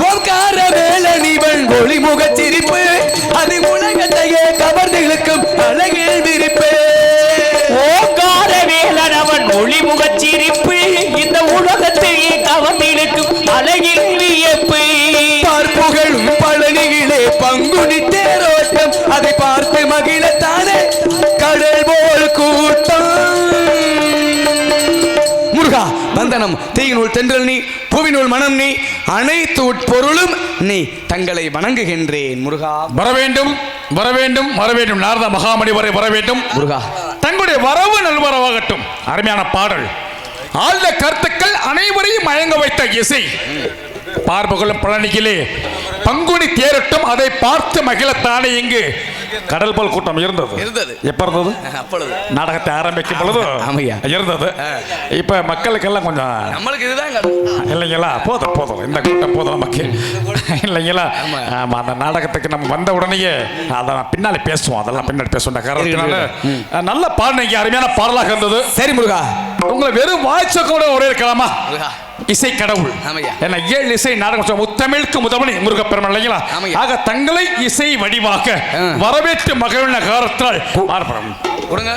ஓங்கார வேலனிவன் ஒளிமுகச் சிரிப்பு, அது உலகத்தையே கவர்ந்து இழுக்கும் அழகில் விரிப்பு. ஓங்கார வேலனவன் ஒளிமுகச் சிரிப்பு இந்த உலகத்தையே கவர்ந்திருக்கும் அழகில் வியப்பு பார்ப்புகளும் பழனியிலே பங்குனி தேரோட்டம், அதை பார்த்து மகிழ தானே கடல் போல் கூட்டம். முருகா வந்தனம் தீயினுள் தென்றல் நீ, பூவினுள் மனம் நீ, அனைத்து உட்பொருளும் நீ, தங்களை வணங்குகின்றேன் முருகா. வர வேண்டும் வர வேண்டும் வர வேண்டும். நாரத மகாமணி வரை வர வேண்டும் முருகா. தங்களுடைய வரவு நல்வரவாகட்டும். அருமையான பாடல், ஆழ்ந்த கருத்துக்கள், அனைவரையும் மயங்க வைத்த இசை. பார்ப்புகளும் பழனியிலே பங்குனி தேரட்டும், அதை பார்த்து மகிழத்தானே இங்கு கடல் போல் கூட்டம் இருந்தது. எப்ப இருந்தது? அப்பொழுது நாடகத்தை ஆரம்பிக்கும் பொழுது ஆமையா இருந்தது. இப்ப மக்களுக்கெல்லாம் கொஞ்சம் நம்மளுக்கு இதுதான் இல்லைங்களா, போதும் போதும், இந்த கூட்டம் போதும் நமக்கு இல்லைங்களா. ஆமா, அந்த நாடகத்துக்கு நம்ம வந்த உடனேயே அதை பின்னாடி பேசுவோம், அதெல்லாம் பின்னாடி பேசுவோம். காரணத்தினால நல்ல பாடல், அருமையான பாடலாக இருந்தது. சரி முருகா. உங்களை வெறும் வாய்ச்சோட ஒரே இருக்கலாமா? முருகா. இசை கடவுள். ஆமையா. என்ன 7 இசை நாடகம் முத்தமிழுக்கு முதல்வனி முருகப்பெருமான் இல்லைங்களா? ஆமையா. ஆக தங்களை இசை வடிவாக வரவேற்று மகிழ்ந்த காலத்தால் பார்ப்போம். கொடுங்க.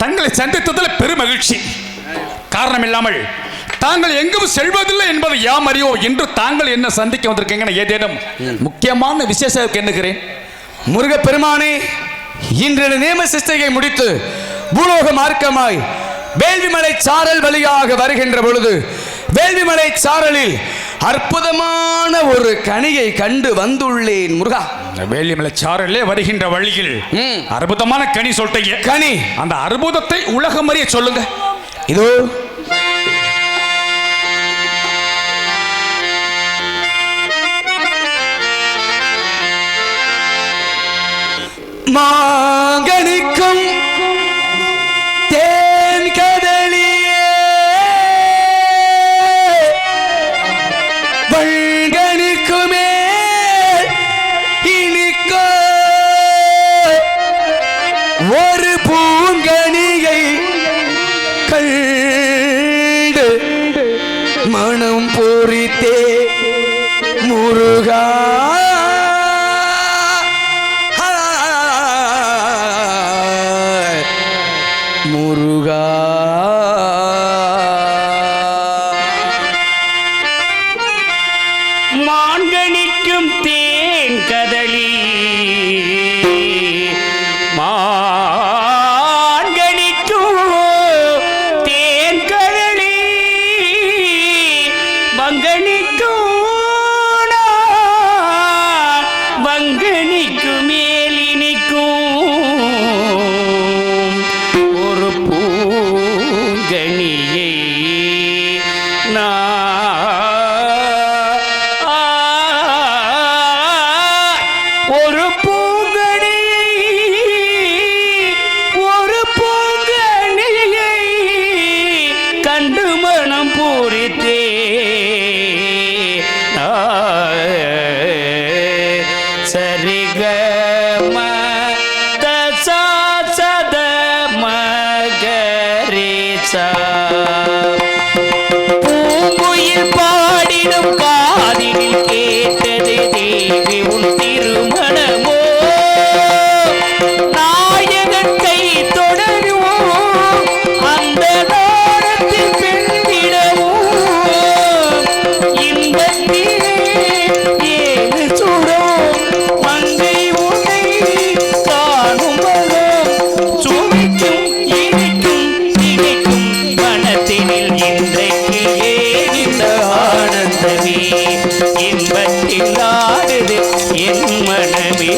தங்களை சந்தித்ததில் பெரும் மகிழ்ச்சி. காரணம் இல்லாமல் தாங்கள் எங்கும் செல்வதில்லை என்பதை யாம் அறியோ என்று தாங்கள் என்ன சந்திக்க வந்திருக்கீங்க. ஏதேனும் முக்கியமான விசேஷம் எண்ணுகிறேன். முருகப்பெருமானே, இன்று நேம சிஷ்டையை முடித்து பூலோக மார்க்கமாய் வேள்விமலை சாரல் வழியாக வருகின்ற பொழுது வேள்விமலை சாரலில் அற்புதமான ஒரு கனியை கண்டு வந்துள்ளேன் முருகா. வேள்விமலை சாரலே வருகின்ற வழியில் அற்புதமான கனி சொல்லிட்டீங்க. கனி, அந்த அற்புதத்தை உலகம் அறிய சொல்லுங்க. இதோ மாங்கனிக்கும் தேன் கதலியே வள்கனிக்குமே இனிக்க ஒரு பூங்கனியை கண்டு மனம் பூரித்தே முருகா முருகா மான்கணிக்கும் தேன் கதளி மான்கணிக்கும் தேன் கதளி வங்கணிக்கும் வங்கணிக்கும் மேலினிக்கும் ஒரு பூங்கணியை ஒரு பூங்கணியை கண்டு மனம் பூரித்தே சரிக மதசா சத மகரிசா பூங்குயில் பாடிடும் காதினில் கேட்டது தேவி உன் திருமணமோ நாயகன் கை தொடருவோம் அந்த நாடத்தில் பெண்ணிடவும் இன்பத்திலே ஏழு சுடம் மங்கை உன்னை காணும் மனம் சுவைக்கும் இனிக்கும் திகைக்கும் மனத்தினில் இன்றைக்கு ஏன் இந்த ஆனந்தமே இன்பத்தில் ஆடுது என் மனமே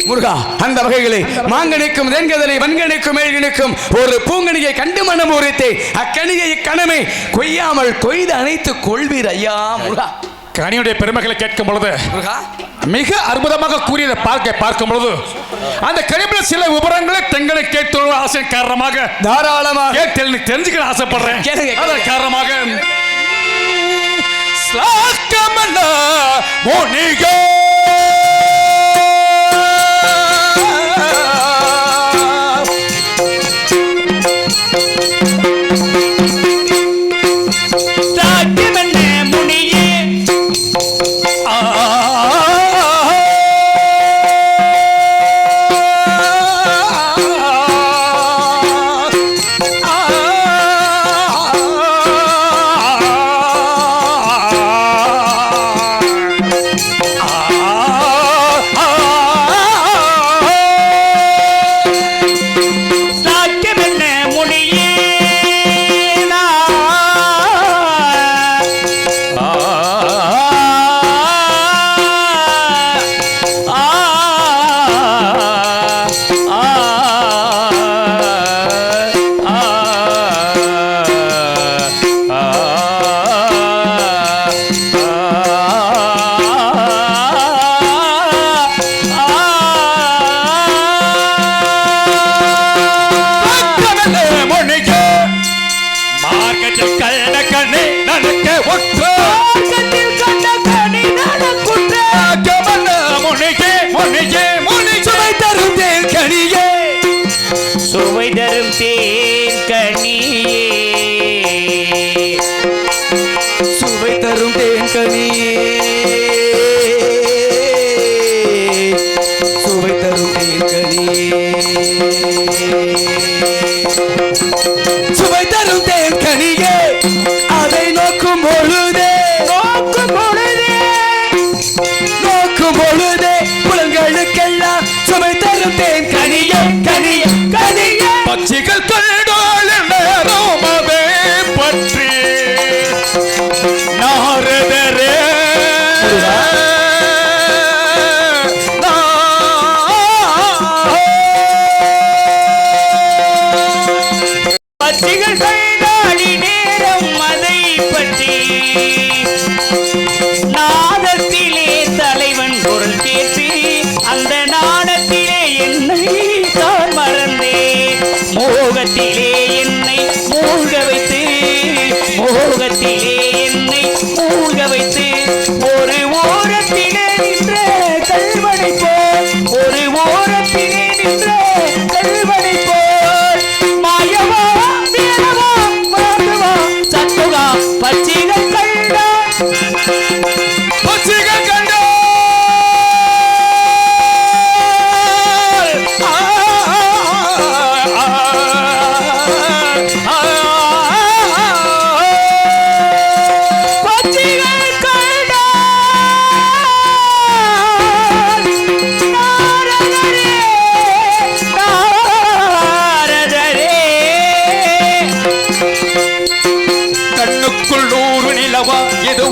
முருகா அந்த வகைகளை மாங்கனிக்கும் தென்கதனை வன்கணிக்கும் மேல்கணிக்கும் ஒரு பூங்கனியை கண்டு மனம் உரைத்தே அக்கணியை இக்கணமே கொய்யாமல் கொய்து அணைத்து கொள்வீர் ஐயா முருகா. கனியுடைய பெருமைகளை கேட்கும் பொழுது முருகா மிக அற்புதமாக கூறியதை பார்க்கும் பொழுது அந்த கணிப்புல சில விவரங்களை தெங்களை கேட்டு ஆசை காரணமாக தாராளமாக கேட்டு தெரிஞ்சுக்க ஆசைப்படுறேன். கேளுங்க, கேளுங்க. அதன் காரணமாக ஸ்லாக்கமல்ல மோனிகா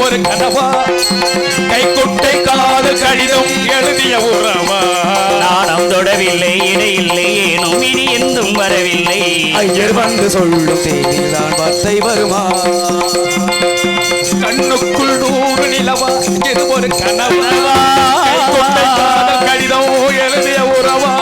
ஒரு கனவா கைக்குட்டை காதல் கடிதம் எழுதிய உறவா நாணம் தொடவில்லை இடையில்லை ஏனும் இனி எந்தும் வரவில்லை ஐயர் வந்து சொல்லும் செய்திதான் வார்த்தை வருமா கண்ணுக்குள் 100 நிலவா இது ஒரு கனவா கைக்குட்டை காதல் கடிதம் எழுதிய உறவா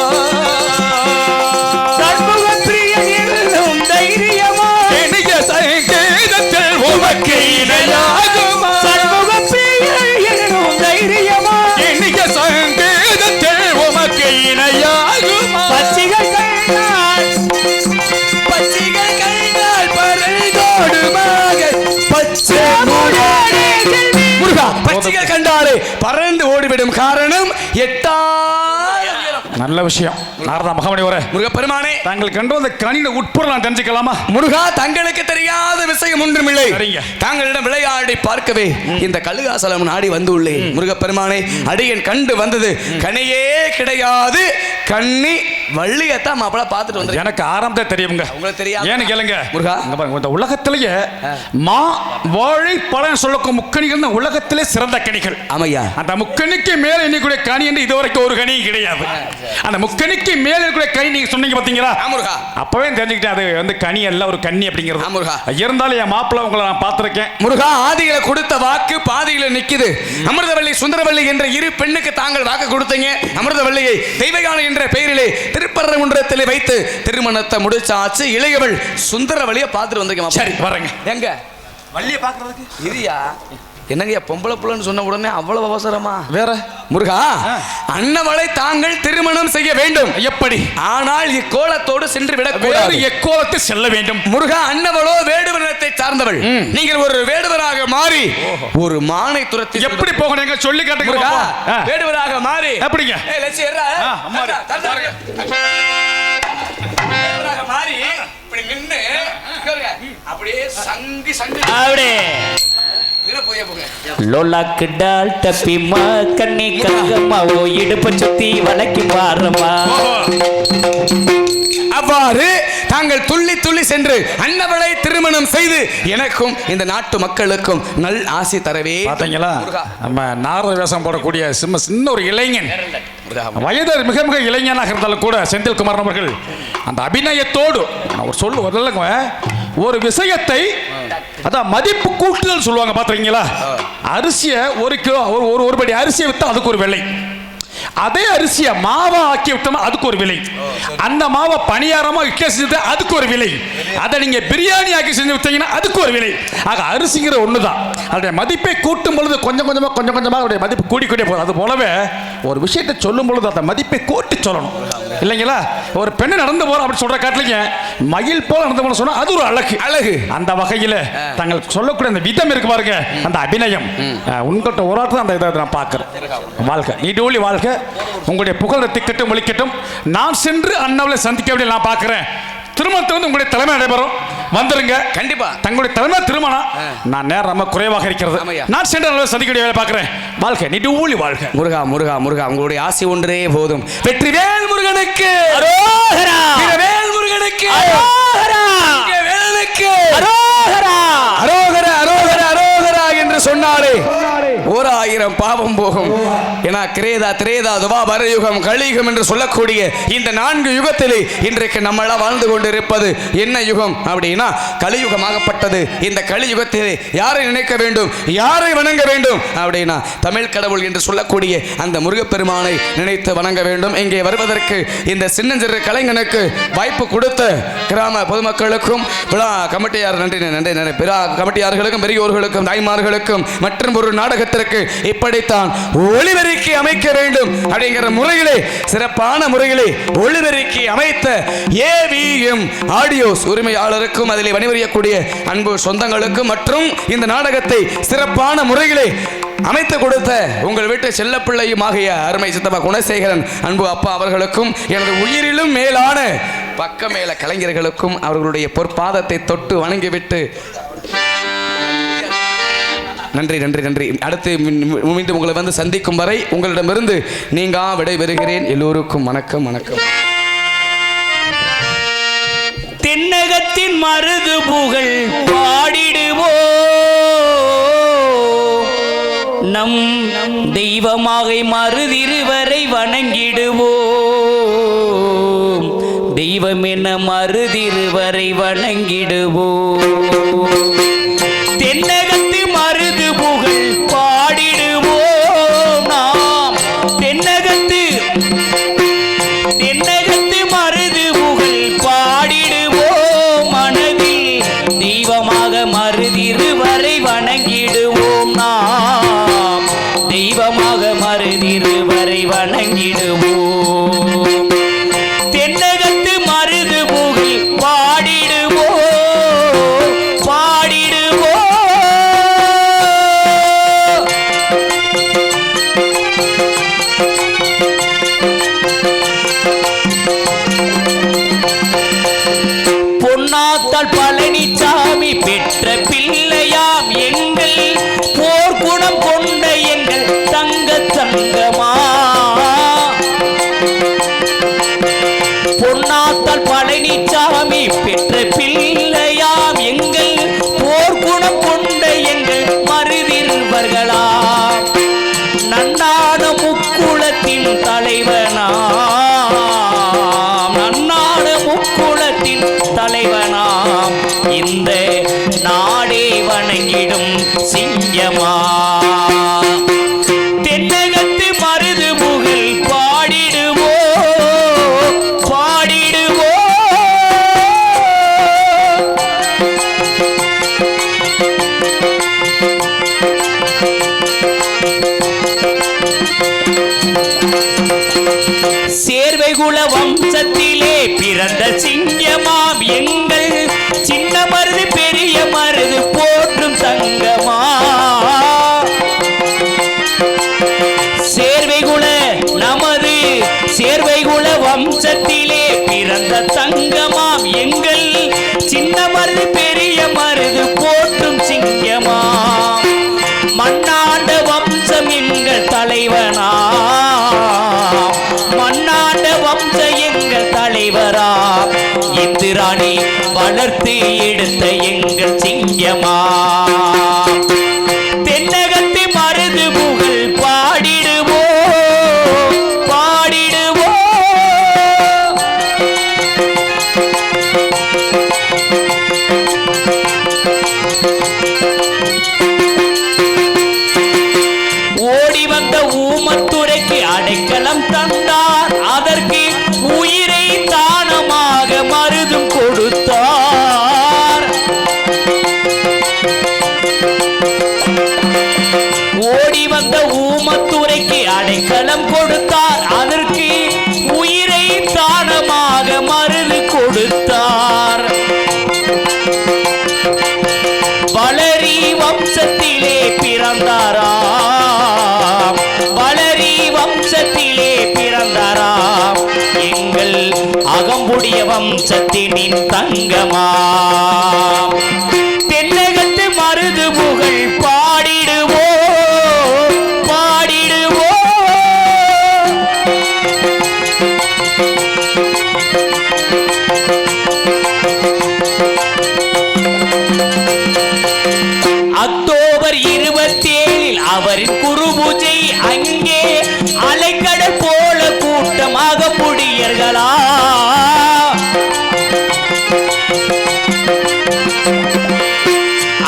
சண்முக பிரியன் என்னும் தைரியமா இனிய சங்கீதத்தில் உமக்கு இணையாகுமா சண்முக பிரியன் என்னும் தைரியமா இனிய சங்கீதத்தில் உமக்கு இணையாகுமா பச்சிகள் கண்ணால் பச்சிகள் கைகால் பறந்தோடு மகள் பச்சை முருகா பச்சிகள் கண்டாலே பறந்து ஓடிவிடும் காரணம் நல்ல விஷயம் நாரதா மகாமணி வர முருகப்பெருமானே தாங்கள் கண்டு வந்த கணித உட்பொருள் நான் தெரிஞ்சுக்கலாமா முருகா தங்களுக்கு தெரியாத விஷயம் ஒன்றுமில்லை சரிங்க. தாங்களிடம் விளையாடி பார்க்கவே இந்த கழுகாசலம் நாடி வந்துள்ளேன் முருகப்பெருமானே அடியன் கண்டு வந்தது கனியே கிடையாது கண்ணி வள்ளியத்தான் மாப்பிள பார்த்துட்டு வந்து எனக்கு ஆரம்பத்தை தெரியுங்க உங்களுக்கு தெரியாது ஏன்னு கேளுங்க முருகா இங்க பாருங்க இந்த உலகத்திலேயே மா வாழை பழம் சொல்லக்கும் முக்கணிகள் தான் உலகத்திலே சிறந்த கனிகள் ஆமையா அந்த முக்கணிக்கு மேல இன்னைக்கு கனி என்று இதுவரைக்கும் ஒரு கனியும் கிடையாது அந்த முக்கணிக்கு மேல இருக்கிற கனி நீங்க சொன்னீங்க பாத்தீங்களா முருகா அப்பவே தெரிஞ்சுக்கிட்டேன் அது வந்து கனி அல்ல ஒரு கன்னி அப்படிங்கிறது முருகா இருந்தாலும் என் மாப்பிள்ள உங்களை நான் பார்த்திருக்கேன் முருகா ஆதியில கொடுத்த வாக்கு பாதியில நிக்குது அமிர்தவள்ளி சுந்தரவள்ளி என்ற இரு பெண்ணுக்கு தாங்கள் வாக்கு கொடுத்தீங்க அமிர்தவள்ளியை தெய்வகான என்ற பெயரிலே திருப்பரங்குன்றத்தில் வைத்து திருமணத்தை முடிச்சாச்சு இளையவள் சுந்தரவள்ளியை பார்த்துட்டு வந்திருக்கேன் சரி வரேங்க எங்க வள்ளியை பார்க்கறதுக்கு இரியா என்னங்கய்யா பொம்பளை புள்ளன்னு சொன்ன உடனே அவ்வளவு அவசரமா வேற முருகா அன்னவளை தாங்கள் திருமணம் செய்ய வேண்டும் எப்படி ஆனால் இக்கோலத்தோடு சென்று வேறு விடக்கூடாது எக்கோலத்தை செல்ல வேண்டும் முருகா அன்னவளோ வேடுவனத்தை சார்ந்தவள் நீங்கள் ஒரு வேடுவராக மாறி ஒரு மானை துரத்தி எப்படி போகணும் எங்க சொல்லி முருகா காட்டுங்க வேடுவராக மாறி எப்படிங்க ஏய் லட்சி ஏறா அம்மாடி. வேடுவராக மாறி இப்படி நின்னு கேளுங்க அப்படியே சங்கி சங்கி அப்படியே இல்ல போய் போங்க லோலாக்கு டால் டப்பிமா கண்ணி கங்கம்மா ஓ இடுப்ப சுத்தி வளைக்கி பாருமா அவ்வாறு தாங்கள் துள்ளி துள்ளி சென்று அன்னவளை திருமணம் செய்து எனக்கும் இந்த நாட்டு மக்களுக்கும் நல் ஆசி தரவே பாத்தீங்களா நம்ம நாரத வேஷம் போடக்கூடிய சின்ன ஒரு இளைஞன் வயது மிக மிக இளைஞனாக இருந்தாலும் கூட செந்தில்குமார் அவர்கள் அந்த அபிநயத்தோடு நான் ஒரு சொல்லுங்க ஒரு விஷயத்தை அதான் மதிப்பு கூட்டுதல் சொல்லுவாங்க பாத்துறீங்களா அரிசியை 1 கிலோ ஒரு படி அரிசியை வித்தா அதுக்கு ஒரு விலை அதே அரிசியை மாவா ஆக்கி விட்டோம்னா அதுக்கு ஒரு விலை அந்த மாவை பணியாரமா இட்லி செஞ்சு அதுக்கு ஒரு விலை அதை நீங்க பிரியாணி ஆக்கி செஞ்சு விட்டீங்கன்னா அதுக்கு ஒரு விலை ஆக அரிசிங்கிற ஒண்ணுதான் அதோடைய மதிப்பை கூட்டும் பொழுது கொஞ்சம் கொஞ்சமா அதோடைய மதிப்பு கூடிக்கொண்டே போகுது அது போலவே ஒரு விஷயத்தை சொல்லும் பொழுது அந்த மதிப்பை கூட்டி சொல்லணும் இல்லைங்களா ஒரு பெண்ணு நடந்து போறோம் அப்படி சொல்ற காட்டிலீங்க மயில் போல நடந்து போன சொன்னா அது ஒரு அழகு அந்த வகையில தாங்கள் சொல்லக்கூடிய அந்த விதம் இருக்கு பாருங்க அந்த அபிநயம் உங்கள்கிட்ட ஒரு ஆட்டம் அந்த இதை நான் பார்க்கிறேன் வாழ்க்கை நீடூழி வாழ்க்கை உங்களுடைய புகழ் திக்கட்டும் ஒழிக்கட்டும் நான் சென்று அண்ணாவில் சந்திக்க வேண்டிய நான் பார்க்கிறேன் திருமணத்தை வந்து உங்களுடைய தலைமை நடைபெறும் வந்துருங்க கண்டிப்பா தங்களுடைய தலைமை திருமணம் நான் நேரம் ரொம்ப குறைவாக இருக்கிறது நான் சென்று அண்ணாவில் சந்திக்க வேண்டிய வேலை பார்க்கிறேன் வாழ்க்கை நீடூழி வாழ்க்கை முருகா முருகா முருகா உங்களுடைய ஆசை ஒன்றே போதும் வெற்றிவேல் முருகனுக்கு அரோகரா வீரவேல் முருகனுக்கு அரோகரா வேலனுக்கு அரோகரா அரோகர அரோகர அரோகரா என்று சொன்னாலே 1000 பாவம் போகும் ஏன்னா கிரேதா திரேதா துவாபர யுகம் கலியுகம் என்று சொல்லக்கூடிய இந்த 4 யுகத்திலே இன்றைக்கு நம்மளாம் வாழ்ந்து கொண்டிருப்பது என்ன யுகம் அப்படின்னா கலியுகமாகப்பட்டது இந்த கலியுகத்திலே யாரை நினைக்க வேண்டும் யாரை வணங்க வேண்டும் அப்படின்னா தமிழ் கடவுள் என்று சொல்லக்கூடிய அந்த முருகப்பெருமானை நினைத்து வணங்க வேண்டும் இங்கே வருவதற்கு இந்த சின்னஞ்சிறு கலைஞனுக்கு வாய்ப்பு கொடுத்த கிராம பொதுமக்களுக்கும் விழா கமிட்டியார் நன்றி பிற கமிட்டியார்களுக்கும் பெரியோர்களுக்கும் தாய்மார்களுக்கும் மற்றும் ஒரு நாடகத்திற்கு இப்படித்தான் ஒளிபெருக்கி அமைக்க வேண்டும் அப்படிங்கிற முறையிலே சிறப்பான முறையிலே ஒளிபெருக்கி அமைத்த ஏவிஎம் ஆடியோஸ் உரிமையாளருக்கும் அதிலே பணிபுரியக்கூடிய அன்பு சொந்தங்களுக்கும் மற்றும் இந்த நாடகத்தை சிறப்பான முறையிலே அமைத்து கொடுத்த உங்கள் வீட்டு செல்லப்பிள்ளையும் ஆகிய அருமை சித்தப்பா குணசேகரன் அன்பு அப்பா அவர்களுக்கும் எனது உயிரிலும் மேலான பக்கமேல கலைஞர்களுக்கும் அவர்களுடைய பொற்பாதத்தை தொட்டு வணங்கிவிட்டு நன்றி நன்றி நன்றி அடுத்து மீண்டும் உங்களை வந்து சந்திக்கும் வரை உங்களிடமிருந்து நீங்க விடைபெறுகிறேன் எல்லோருக்கும் வணக்கம் வணக்கம் தென்னகத்தின் மருது புகழ் பாடிடுவோம் நம் தெய்வமாக மருதிருவரை வணங்கிடுவோம். தெய்வம் என மருதிருவரை வணங்கிடுவோம். தென்னகத்து மருது புகழ் பாடிடுவோம் நாம். தென்னகத்து மருது புகழ் பாடிடுவோம். மனதில் தெய்வமாக மருதிருவரை வணங்கிடுவோம் நாம். தெய்வமாக மருதிருவரை வணங்கிடுவோம். தென்னகத்து மருது புகழ் பாடிடுவோம் பாடிடுவோம். பொன்னாத்தாள் பழனிசாமி பெற்ற பிள்ளையாம் எங்கள் போர்க்குணம் கொண்ட எங்கள் தங்க தங்கமா. பொன்னாத்தாள் பழனிசாமி பெற்ற பிள்ளையாம் எங்கள் போர்க்குணம் கொண்ட எங்கள் மருதிருவர்களாம். நன்னான முக்குளத்தின் தலைவனாம். நன்னான முக்குளத்தின் தலைவனாம். இந்த நாடே வணங்கிடும் சிங்கமா. தென்னகத்து மருது புகழ் பாடிடுவோம் பாடிடுவோம். சேர்வைகுல வம்சத்திலே பிறந்த சிங்கமாம் எங்கள் சின்ன மருது பெரிய மருது போற்றும் சங்கமா. சேர்வைகுல நமது சேர்வைகுல வம்சத்திலே பிறந்த சங்கமாம் எங்கள் சின்ன மருது பெரிய மருது போற்றும் சிங்கமா. மண்ணாண்ட வம்சம் எங்கள் தலைவனா. மண்ணாண்ட வம்ச எங்கள் தலைவரா. இந்திராணி வளர்த்து எடுத்த எங்கள் சிங்கமா. தென்னகத்து மருது புகழ் பாடிடுவோம் பாடிடுவோம். ஓடி வந்த ஊமத்துறைக்கு அடைக்கலம் தந்தார். அதற்கு உயிரை தானமாக மருதும் கொடுத்தார். ஓடி வந்த ஊமத்துறைக்கு அடைக்கலம் கொடுத்தார். அதற்கு உயிரை தானமாக மருது கொடுத்தார். வளரி வம்சத்திலே பிறந்தாராம். வளரி வம்சத்திலே பிறந்தாராம். எங்கள் அகம்புடைய வம்சத்தினின் தங்கமா. தென்னகத்து மருது புகழ் பாடிடுவோம் பாடிடுவோம். அக்டோபர் 27 அவரின் குரு பூஜை. அங்கே அலைக்கடல் போல கூட்டமாக புடியர்களா.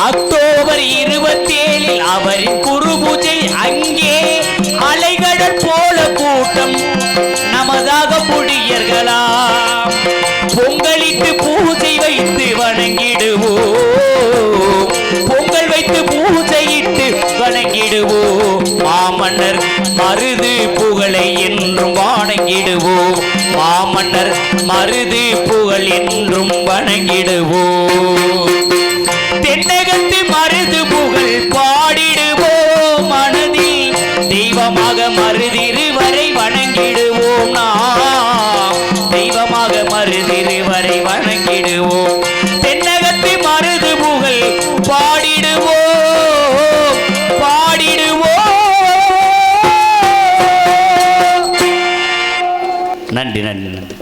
அக்டோபர் 27 அவரின் குரு பூஜை. அங்கே அலைக்கடல் போல கூட்டம் நமதாக புடியர்களா. பொங்கலிட்டு பூஜை வைத்து வணங்கிடுவோம். பொங்கல் வைத்து பூஜையிட்டு வணங்கிடுவோம். மாமன்னர் மருது புகழை என்றும் வணங்கிடுவோம். மாமன்னர் மருது புகழ் என்றும் வணங்கிடுவோம். தென்னகத்து மருது புகழ் பாடிடுவோம். மனதில் தெய்வமாக மருதிருவரை வணங்கிடுவோம் நாம். தெய்வமாக மருதிருவரை வணங்கிடுவோம். தென்னகத்து மருது புகழ் பாடிடுவோம் பாடிடுவோம். நன்றி நன்றி நன்றி.